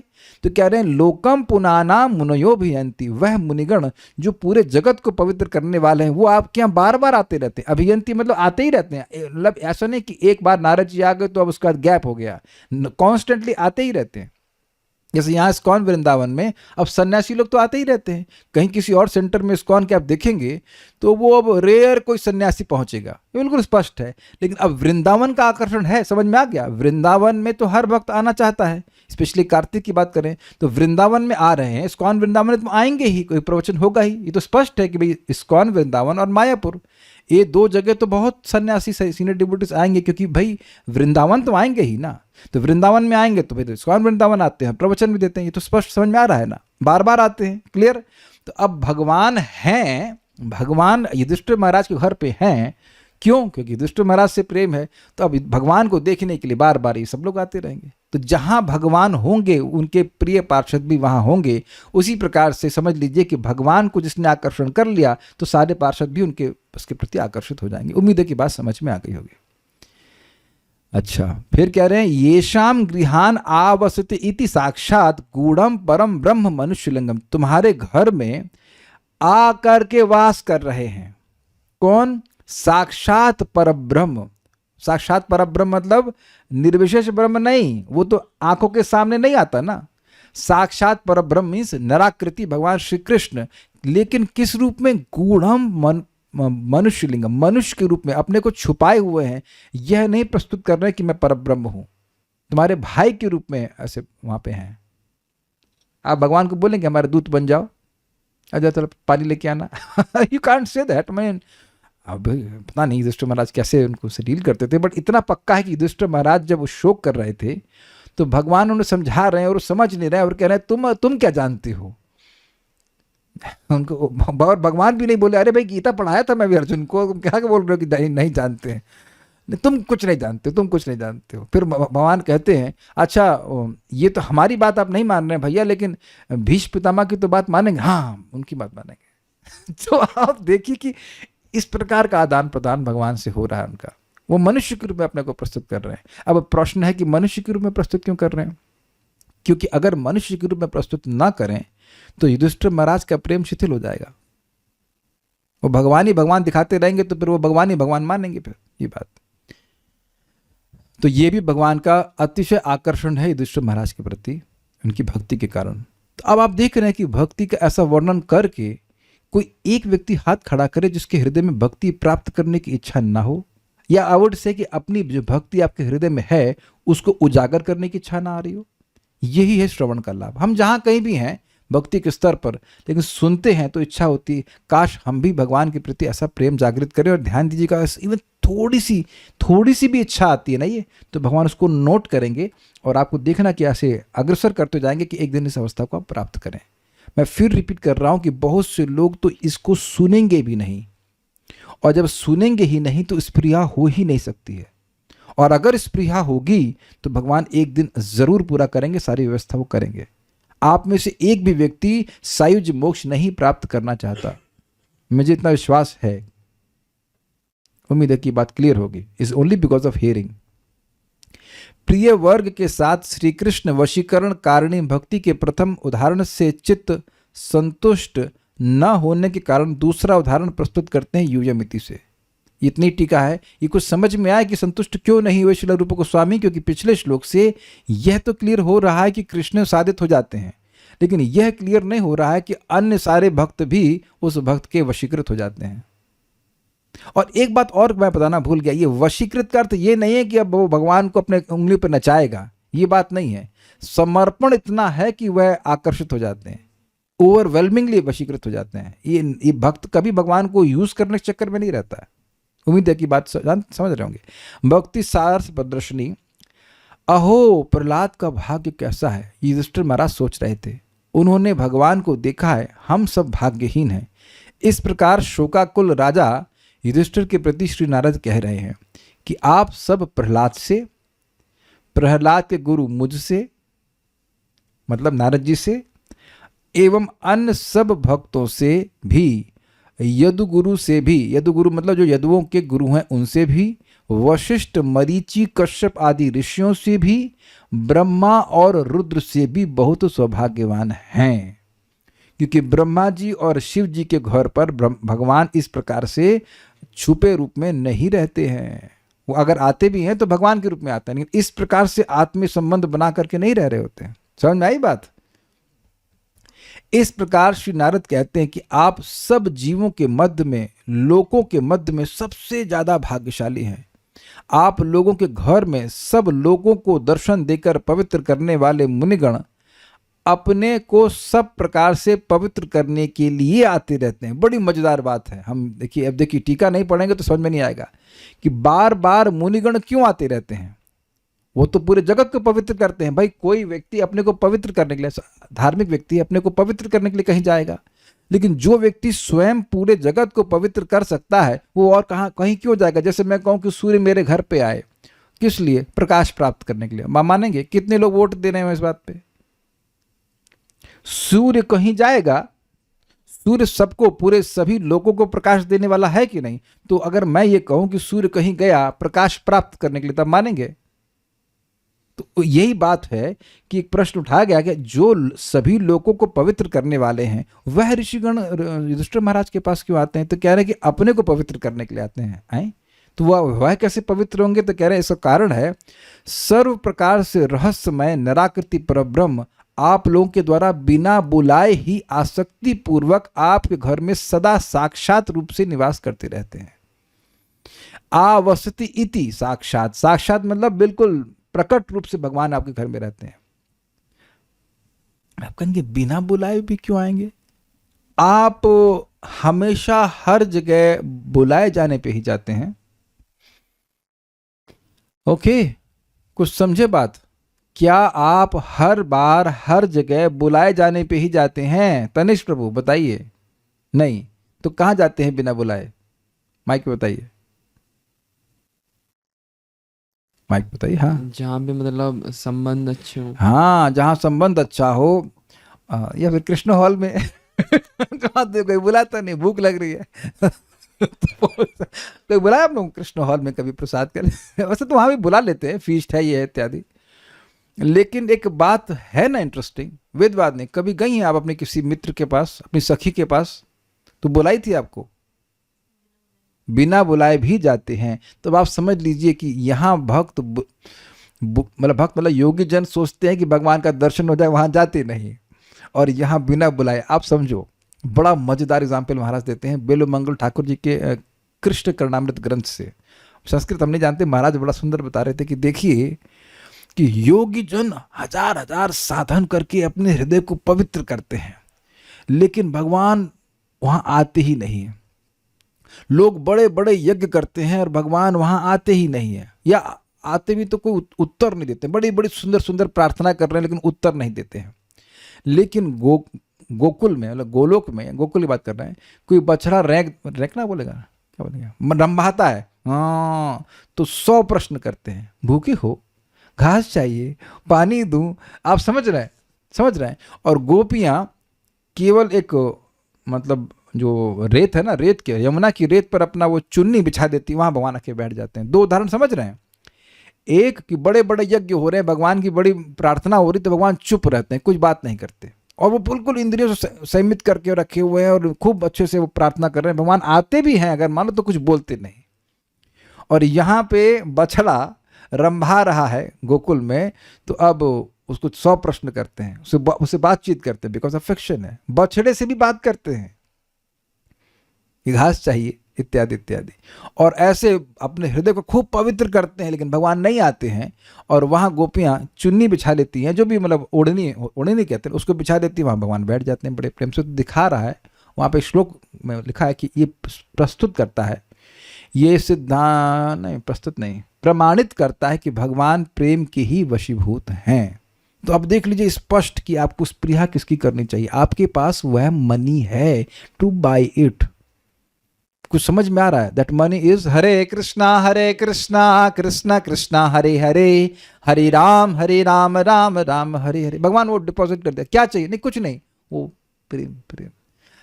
Speaker 1: तो कह रहे हैं लोकम पुनाना मुनयो भियंती, वह मुनिगण जो पूरे जगत को पवित्र करने वाले हैं वो आपके यहाँ बार बार आते रहते हैं। अभियंती मतलब आते ही रहते हैं, मतलब ऐसा नहीं कि एक बार नारद जी आ गए तो अब उसके बाद गैप हो गया, कॉन्स्टेंटली आते ही रहते हैं। जैसे यहाँ इस्कॉन वृंदावन में अब सन्यासी लोग तो आते ही रहते हैं, कहीं किसी और सेंटर में इस्कॉन के आप देखेंगे तो वो अब रेयर कोई सन्यासी पहुंचेगा, ये बिल्कुल स्पष्ट है। लेकिन अब वृंदावन का आकर्षण है, समझ में आ गया? वृंदावन में तो हर भक्त आना चाहता है, स्पेशली कार्तिक की बात करें तो वृंदावन में आ रहे हैं, इस्कॉन वृंदावन में तो आएंगे ही, कोई प्रवचन होगा ही। ये तो स्पष्ट है कि भाई इस्कॉन वृंदावन और मायापुर, ये दो जगह तो बहुत सन्यासी सीनियर डिवोटीज आएंगे, क्योंकि भाई वृंदावन तो आएंगे ही ना। तो वृंदावन में आएंगे तो फिर इस्कॉन वृंदावन आते हैं, प्रवचन भी देते हैं, ये तो स्पष्ट समझ में आ रहा है ना, बार बार आते हैं। क्लियर? तो अब भगवान हैं, भगवान युधिष्ठिर महाराज के घर पे हैं, क्यों? क्योंकि युधिष्ठिर महाराज से प्रेम है। तो अब भगवान को देखने के लिए बार बार ये सब लोग आते रहेंगे। तो जहां भगवान होंगे उनके प्रिय पार्षद भी वहां होंगे। उसी प्रकार से समझ लीजिए कि भगवान को जिसने आकर्षण कर लिया तो सारे पार्षद भी उनके उसके प्रति आकर्षित हो जाएंगे। उम्मीद है कि बात समझ में आ गई होगी। अच्छा, फिर कह रहे हैं येषाम गृहान आवसति इति साक्षात गूढ़म परम ब्रह्म मनुष्यलिंगम, तुम्हारे घर में आकर के वास कर रहे हैं कौन? साक्षात परब्रह्म। साक्षात परब्रह्म मतलब निर्विशेष ब्रह्म नहीं, वो तो आंखों के सामने नहीं आता ना। साक्षात परब्रह्म मीन्स निराकृति भगवान श्री कृष्ण, लेकिन किस रूप में? गूढ़म मनुष्य लिंगम, मनुष्य के रूप में अपने को छुपाए हुए हैं। यह नहीं प्रस्तुत कर रहे कि मैं परब्रह्म हूं, तुम्हारे भाई के रूप में ऐसे वहां पे हैं। आप भगवान को बोलेंगे हमारे दूत बन जाओ, अच्छा चलो पानी लेके आना यू कांट से दैट। मैं अब पता नहीं युधिष्ठिर महाराज कैसे उनको से डील करते थे, बट इतना पक्का है कि युधिष्ठिर महाराज जब वो शोक कर रहे थे तो भगवान उन्हें समझा रहे हैं और वो समझ नहीं रहे और कह रहे हैं तुम क्या जानते हो। उनको और भगवान भी नहीं बोले अरे भाई गीता पढ़ाया था मैं भी अर्जुन को, क्या बोल रहे हो कि नहीं जानते हैं, तुम कुछ नहीं जानते, तुम कुछ नहीं जानते हो। फिर भगवान कहते हैं अच्छा ये तो हमारी बात आप नहीं मान रहे हैं भैया, लेकिन भीष्म पितामह की तो बात मानेंगे? हाँ उनकी बात मानेंगे तो आप देखिए कि इस प्रकार का आदान प्रदान भगवान से हो रहा है उनका। वो मनुष्य के रूप में अपने को प्रस्तुत कर रहे हैं। अब प्रश्न है कि मनुष्य के रूप में प्रस्तुत क्यों कर रहे हैं? क्योंकि अगर मनुष्य के रूप में प्रस्तुत ना करें तो युधिष्ठिर महाराज का प्रेम शिथिल हो जाएगा। वो भगवान ही भगवान दिखाते रहेंगे तो फिर वो भगवान ही भगवान मानेंगे फिर ये बात। तो ये भी भगवान का अतिशय आकर्षण है युधिष्ठिर महाराज के प्रति, उनकी भक्ति के कारण। तो अब आप देख रहे हैं कि भक्ति का ऐसा वर्णन करके कोई एक व्यक्ति हाथ खड़ा करे जिसके हृदय में भक्ति प्राप्त करने की इच्छा ना हो, या आई वुड से कि अपनी जो भक्ति आपके हृदय में है उसको उजागर करने की इच्छा ना आ रही हो। यही है श्रवण का लाभ। हम जहां कहीं भी हैं भक्ति के स्तर पर, लेकिन सुनते हैं तो इच्छा होती काश हम भी भगवान के प्रति ऐसा प्रेम जागृत करें। और ध्यान दीजिएगा इवन थोड़ी सी भी इच्छा आती है ना ये, तो भगवान उसको नोट करेंगे और आपको देखना कि ऐसे अग्रसर करते जाएंगे कि एक दिन इस अवस्था को आप प्राप्त करें। मैं फिर रिपीट कर रहा हूं कि बहुत से लोग तो इसको सुनेंगे भी नहीं, और जब सुनेंगे ही नहीं तो स्प्रिया हो ही नहीं सकती है। और अगर स्प्रिया होगी तो भगवान एक दिन जरूर पूरा करेंगे, सारी व्यवस्था वो करेंगे। आप में से एक भी व्यक्ति सायुज मोक्ष नहीं प्राप्त करना चाहता, मुझे इतना विश्वास है। उम्मीद है कि बात क्लियर होगी। Is only because of hearing. प्रिय वर्ग के साथ श्री कृष्ण वशीकरण कारिणी भक्ति के प्रथम उदाहरण से चित्त संतुष्ट न होने के कारण दूसरा उदाहरण प्रस्तुत करते हैं यूयमिति से। इतनी टीका है, ये कुछ समझ में आए कि संतुष्ट क्यों नहीं हुए श्रील रूप गोस्वामी, क्योंकि पिछले श्लोक से यह तो क्लियर हो रहा है कि कृष्ण साधित हो जाते हैं, लेकिन यह क्लियर नहीं हो रहा है कि अन्य सारे भक्त भी उस भक्त के वशीकृत हो जाते हैं। और एक बात और मैं बताना भूल गया, ये वशीकृत का अर्थ ये नहीं है कि अब वो भगवान को अपने उंगली पर नचाएगा, ये बात नहीं है। समर्पण इतना है कि वह आकर्षित हो जाते हैं, ओवरवेलमिंगली वशीकृत हो जाते हैं। ये भक्त कभी भगवान को यूज करने के चक्कर में नहीं रहता है। उम्मीद है कि बात समझ रहे होंगे। भक्ति सारस प्रदर्शनी अहो प्रहलाद का भाग्य कैसा है, युधिष्ठिर महाराज सोच रहे थे। उन्होंने भगवान को देखा है, हम सब भाग्यहीन हैं। इस प्रकार शोकाकुल राजा युधिष्ठिर के प्रति श्री नारद कह रहे हैं कि आप सब प्रहलाद से, प्रहलाद के गुरु मुझसे मतलब नारद जी से, एवं अन्य सब भक्तों से भी, यदुगुरु से भी, यदुगुरु मतलब जो यदुओं के गुरु हैं उनसे भी, वशिष्ठ मरीचि कश्यप आदि ऋषियों से भी, ब्रह्मा और रुद्र से भी बहुत सौभाग्यवान हैं। क्योंकि ब्रह्मा जी और शिव जी के घर पर भगवान इस प्रकार से छुपे रूप में नहीं रहते हैं। वो अगर आते भी हैं तो भगवान के रूप में आते हैं, लेकिन इस प्रकार से आत्मीय संबंध बना करके नहीं रह रहे होते हैं। समझ में आई बात? इस प्रकार श्री नारद कहते हैं कि आप सब जीवों के मध्य में, लोकों के मध्य में सबसे ज्यादा भाग्यशाली हैं। आप लोगों के घर में सब लोगों को दर्शन देकर पवित्र करने वाले मुनिगण अपने को सब प्रकार से पवित्र करने के लिए आते रहते हैं। बड़ी मजेदार बात है। हम देखिए, अब देखिए टीका नहीं पढ़ेंगे तो समझ में नहीं आएगा कि बार बार मुनिगण क्यों आते रहते हैं। वो तो पूरे जगत को पवित्र करते हैं। भाई कोई व्यक्ति अपने को पवित्र करने के लिए, धार्मिक व्यक्ति अपने को पवित्र करने के लिए कहीं जाएगा, लेकिन जो व्यक्ति स्वयं पूरे जगत को पवित्र कर सकता है वो और कहीं क्यों जाएगा। जैसे मैं कहूं कि सूर्य मेरे घर पे आए, किस लिए? प्रकाश प्राप्त करने के लिए। मानेंगे? कितने लोग वोट दे रहे हैं इस बात पे? सूर्य कहीं जाएगा? सूर्य सबको, पूरे सभी लोगों को प्रकाश देने वाला है कि नहीं? तो अगर मैं ये कहूं कि सूर्य कहीं गया प्रकाश प्राप्त करने के लिए, तब मानेंगे? तो यही बात है कि एक प्रश्न उठाया गया कि जो सभी लोगों को पवित्र करने वाले हैं वह ऋषिगण युधिष्ठिर महाराज के पास क्यों आते हैं? तो कह रहे हैं कि अपने को पवित्र करने के लिए आते हैं। आए तो वह कैसे पवित्र होंगे? तो कह रहे हैं इसका कारण है सर्व प्रकार से रहस्यमय निराकृति परब्रह्म आप लोगों के द्वारा बिना बुलाए ही आसक्ति पूर्वक आपके घर में सदा साक्षात रूप से निवास करते रहते हैं। आवसति इति साक्षात, साक्षात मतलब बिल्कुल प्रकट रूप से भगवान आपके घर में रहते हैं। आप कहेंगे बिना बुलाए भी क्यों आएंगे? आप हमेशा हर जगह बुलाए जाने पे ही जाते हैं। ओके, कुछ समझे बात? क्या आप हर बार हर जगह बुलाए जाने पे ही जाते हैं? तनिष्क प्रभु बताइए। नहीं तो कहां जाते हैं बिना बुलाए? माइक बताइए, माइक बताइए। हाँ,
Speaker 4: जहाँ भी मतलब संबंध अच्छे हो।
Speaker 1: हाँ, जहाँ संबंध अच्छा हो, या फिर कृष्ण हॉल में जहाँ तो कोई बुलाता नहीं, भूख लग रही है कोई बुलाया आप लोग कृष्ण हॉल में कभी प्रसाद के लिए? वैसे तो वहाँ भी बुला लेते हैं, फीस्ट है ये है इत्यादि। लेकिन एक बात है ना इंटरेस्टिंग, वेदवाद ने कभी गई हैं आप अपने किसी मित्र के पास, अपनी सखी के पास, तो बुलाई थी आपको? बिना बुलाए भी जाते हैं। तो आप समझ लीजिए कि यहाँ भक्त मतलब योगी जन सोचते हैं कि भगवान का दर्शन हो जाए, वहाँ जाते नहीं, और यहाँ बिना बुलाए। आप समझो, बड़ा मजेदार एग्जाम्पल महाराज देते हैं बेलुमंगल ठाकुर जी के कृष्ण कर्णामृत ग्रंथ से। संस्कृत हम नहीं जानते, महाराज बड़ा सुंदर बता रहे थे कि देखिए कि योगी जन हजार हजार साधन करके अपने हृदय को पवित्र करते हैं, लेकिन भगवान वहाँ आते ही नहीं है। लोग बड़े बड़े यज्ञ करते हैं और भगवान वहां आते ही नहीं है, या आते भी तो कोई उत्तर नहीं देते। बड़ी बड़ी सुंदर सुंदर प्रार्थना कर रहे हैं लेकिन उत्तर नहीं देते हैं। लेकिन गोकुल में, मतलब गोलोक में, गोकुल की बात कर रहे हैं, कोई बछड़ा रैंकना बोलेगा, क्या बोलेगा, रंभाता है, हाँ, तो 100 प्रश्न करते हैं। भूखे हो, घास चाहिए, पानी दूं, आप समझ रहे हैं। और गोपियां केवल एक मतलब जो रेत है ना, रेत के, यमुना की रेत पर अपना वो चुन्नी बिछा देती, वहां भगवान आके बैठ जाते हैं। 2 उदाहरण समझ रहे हैं? एक कि बड़े बड़े यज्ञ हो रहे हैं, भगवान की बड़ी प्रार्थना हो रही, तो भगवान चुप रहते हैं, कुछ बात नहीं करते, और वो बिल्कुल इंद्रियों से संयमित करके रखे हुए हैं और खूब अच्छे से वो प्रार्थना कर रहे हैं। भगवान आते भी हैं अगर मानो तो कुछ बोलते नहीं। और यहाँ पे बछड़ा रंभा रहा है गोकुल में, तो अब उसको 100 प्रश्न करते हैं, उससे बातचीत करते हैं, बिकॉज अफेक्शन है। बछड़े से भी बात करते हैं, घास चाहिए, इत्यादि इत्यादि। और ऐसे अपने हृदय को खूब पवित्र करते हैं, लेकिन भगवान नहीं आते हैं। और वहाँ गोपियाँ चुन्नी बिछा लेती हैं, जो भी मतलब ओढ़नी कहते हैं, उसको बिछा देती हैं, वहाँ भगवान बैठ जाते हैं। बड़े प्रेम से दिखा रहा है, वहाँ पे श्लोक में लिखा है कि ये प्रस्तुत करता है, ये सिद्धांत नहीं, प्रस्तुत नहीं, प्रमाणित करता है कि भगवान प्रेम के ही वशीभूत हैं। तो अब देख लीजिए स्पष्ट कि आपको स्पृहा किसकी करनी चाहिए। आपके पास वह मनी है टू बाई इट। कुछ समझ में आ रहा है? दैट मनी इज हरे कृष्णा कृष्णा कृष्णा हरे हरे, हरे राम राम राम हरे हरे। भगवान वो डिपॉजिट कर दिया। क्या चाहिए? नहीं, कुछ नहीं, वो प्रेम प्रेम।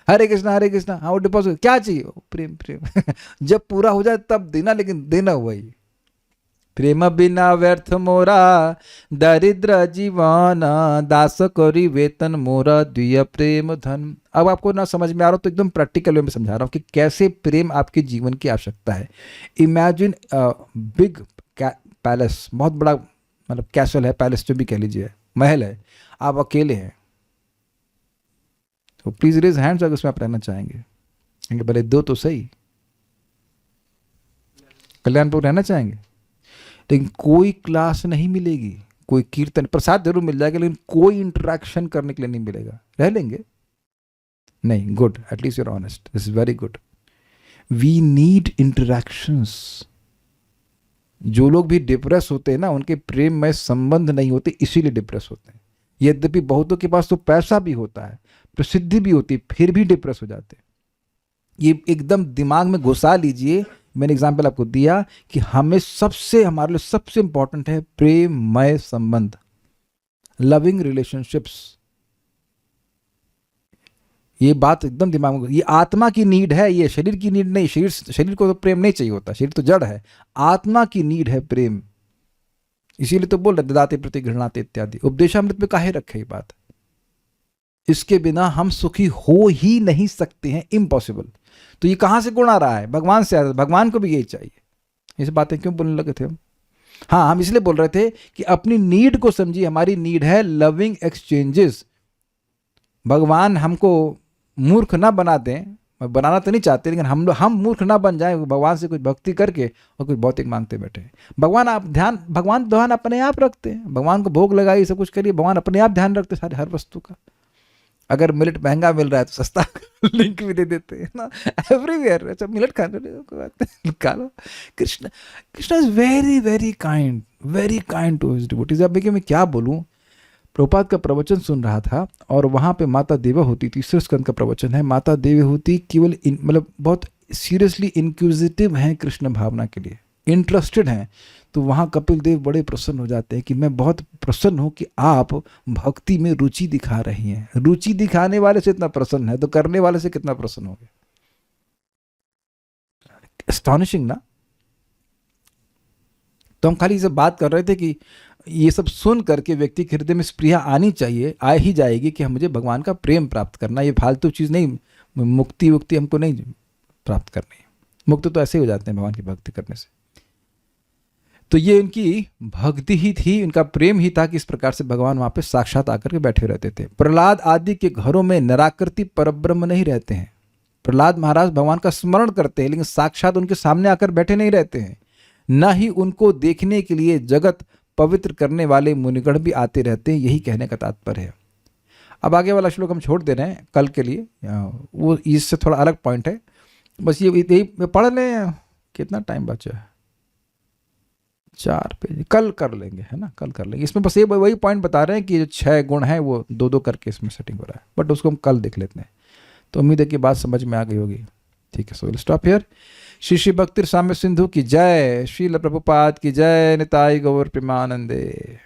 Speaker 1: हरे कृष्णा, हाँ वो डिपॉजिट। क्या चाहिए? वो प्रेम प्रेम। जब पूरा हो जाए तब देना, लेकिन देना वही। प्रेम बिना व्यर्थ मोरा दरिद्र जीवन, दास करी वेतन मोरा द्विय प्रेम धन। अब आपको ना समझ में आ रहा हो तो एकदम प्रैक्टिकल वे में समझा रहा हूँ कि कैसे प्रेम आपके जीवन की आवश्यकता है। इमेजिन बिग पैलेस, बहुत बड़ा मतलब कैसल है, पैलेस जो भी कह लीजिए, महल है, आप अकेले हैं। तो प्लीज रेज हैंड्स अगर उसमें आप रहना चाहेंगे। भले दो तो सही, कल्याणपुर रहना चाहेंगे, लेकिन कोई क्लास नहीं मिलेगी, कोई कीर्तन प्रसाद जरूर मिल जाएगा, लेकिन कोई इंटरेक्शन करने के लिए नहीं मिलेगा। रह लेंगे? नहीं, good, at least you're honest, this is very good. We need interactions. जो लोग भी डिप्रेस होते हैं ना, उनके प्रेम में संबंध नहीं होते, इसीलिए डिप्रेस होते हैं। यद्यपि बहुतों के पास तो पैसा भी होता है, प्रसिद्धि भी होती है, फिर भी डिप्रेस हो जाते हैं। ये एकदम दिमाग में घुसा लीजिए। मैंने एग्जाम्पल आपको दिया कि हमारे लिए सबसे इंपॉर्टेंट है प्रेममय संबंध, लविंग रिलेशनशिप्स। ये बात एकदम दिमाग में, ये आत्मा की नीड है, ये शरीर की नीड नहीं। शरीर को तो प्रेम नहीं चाहिए होता, शरीर तो जड़ है। आत्मा की नीड है प्रेम। इसीलिए तो बोल रहे ददाते प्रति घृणाते इत्यादि। उपदेशामृत में काहे रखे ये बात? इसके बिना हम सुखी हो ही नहीं सकते हैं, इम्पॉसिबल। तो ये कहाँ से गुण आ रहा है? भगवान से आ रहा है। भगवान को भी यही चाहिए। इस बातें क्यों बोलने लगे थे हम? हाँ, हम इसलिए बोल रहे थे कि अपनी नीड को समझिए। हमारी नीड है लविंग एक्सचेंजेस। भगवान हमको मूर्ख ना बना दें, बनाना तो नहीं चाहते, लेकिन हम मूर्ख ना बन जाएं भगवान से कुछ भक्ति करके और कुछ भौतिक मांगते बैठे। भगवान अपने आप रखते हैं। भगवान को भोग लगाइए, सब कुछ करिए, भगवान अपने आप ध्यान रखते सारे हर वस्तु का। अगर मिलेट महंगा मिल रहा है तो सस्ता लिंक भी दे देते हैं ना, एवरीवेयर। अच्छा, मिलेट खा लो। Krishna is very very kind to his devotees. अब देखिए मैं क्या बोलूँ, प्रभुपाद का प्रवचन सुन रहा था और वहाँ पे माता देवहूति, तीसरे स्कंद का प्रवचन है। माता देवहूति केवल मतलब बहुत सीरियसली इंक्विजिटिव हैं कृष्ण भावना के लिए, इंटरेस्टेड हैं। तो वहाँ कपिल देव बड़े प्रसन्न हो जाते हैं कि मैं बहुत प्रसन्न हूँ कि आप भक्ति में रुचि दिखा रही हैं। रुचि दिखाने वाले से इतना प्रसन्न है तो करने वाले से कितना प्रसन्न हो गया। एस्टॉनिशिंग ना। तो हम खाली ये सब बात कर रहे थे कि ये सब सुन करके व्यक्ति के हृदय में स्पृहा आनी चाहिए, आ ही जाएगी कि मुझे भगवान का प्रेम प्राप्त करना। ये फालतू चीज़ नहीं, मुक्ति हमको नहीं प्राप्त करनी। मुक्त तो ऐसे ही हो जाते हैं भगवान की भक्ति करने से। तो ये इनकी भक्ति ही थी, इनका प्रेम ही था कि इस प्रकार से भगवान वहाँ पे साक्षात आकर के बैठे रहते थे। प्रहलाद आदि के घरों में निराकृति परब्रह्म नहीं रहते हैं। प्रहलाद महाराज भगवान का स्मरण करते हैं, लेकिन साक्षात उनके सामने आकर बैठे नहीं रहते हैं। न ही उनको देखने के लिए जगत पवित्र करने वाले मुनिगण भी आते रहते हैं। यही कहने का तात्पर्य है। अब आगे वाला श्लोक हम छोड़ दे रहे हैं कल के लिए, वो इससे थोड़ा अलग पॉइंट है। बस यही पढ़ लें। कितना टाइम बचा है? 4 पेज। कल कर लेंगे, है ना, कल कर लेंगे। इसमें बस ये वही पॉइंट बता रहे हैं कि जो 6 गुण हैं वो 2-2 करके इसमें सेटिंग हो रहा है, बट उसको हम कल देख लेते हैं। तो उम्मीद है कि बात समझ में आ गई होगी। ठीक है, so will stop here. Shri भक्ति साम्य सिंधु की जय, श्रील प्रभुपाद की जय, निताई गौर प्रेमानंदे।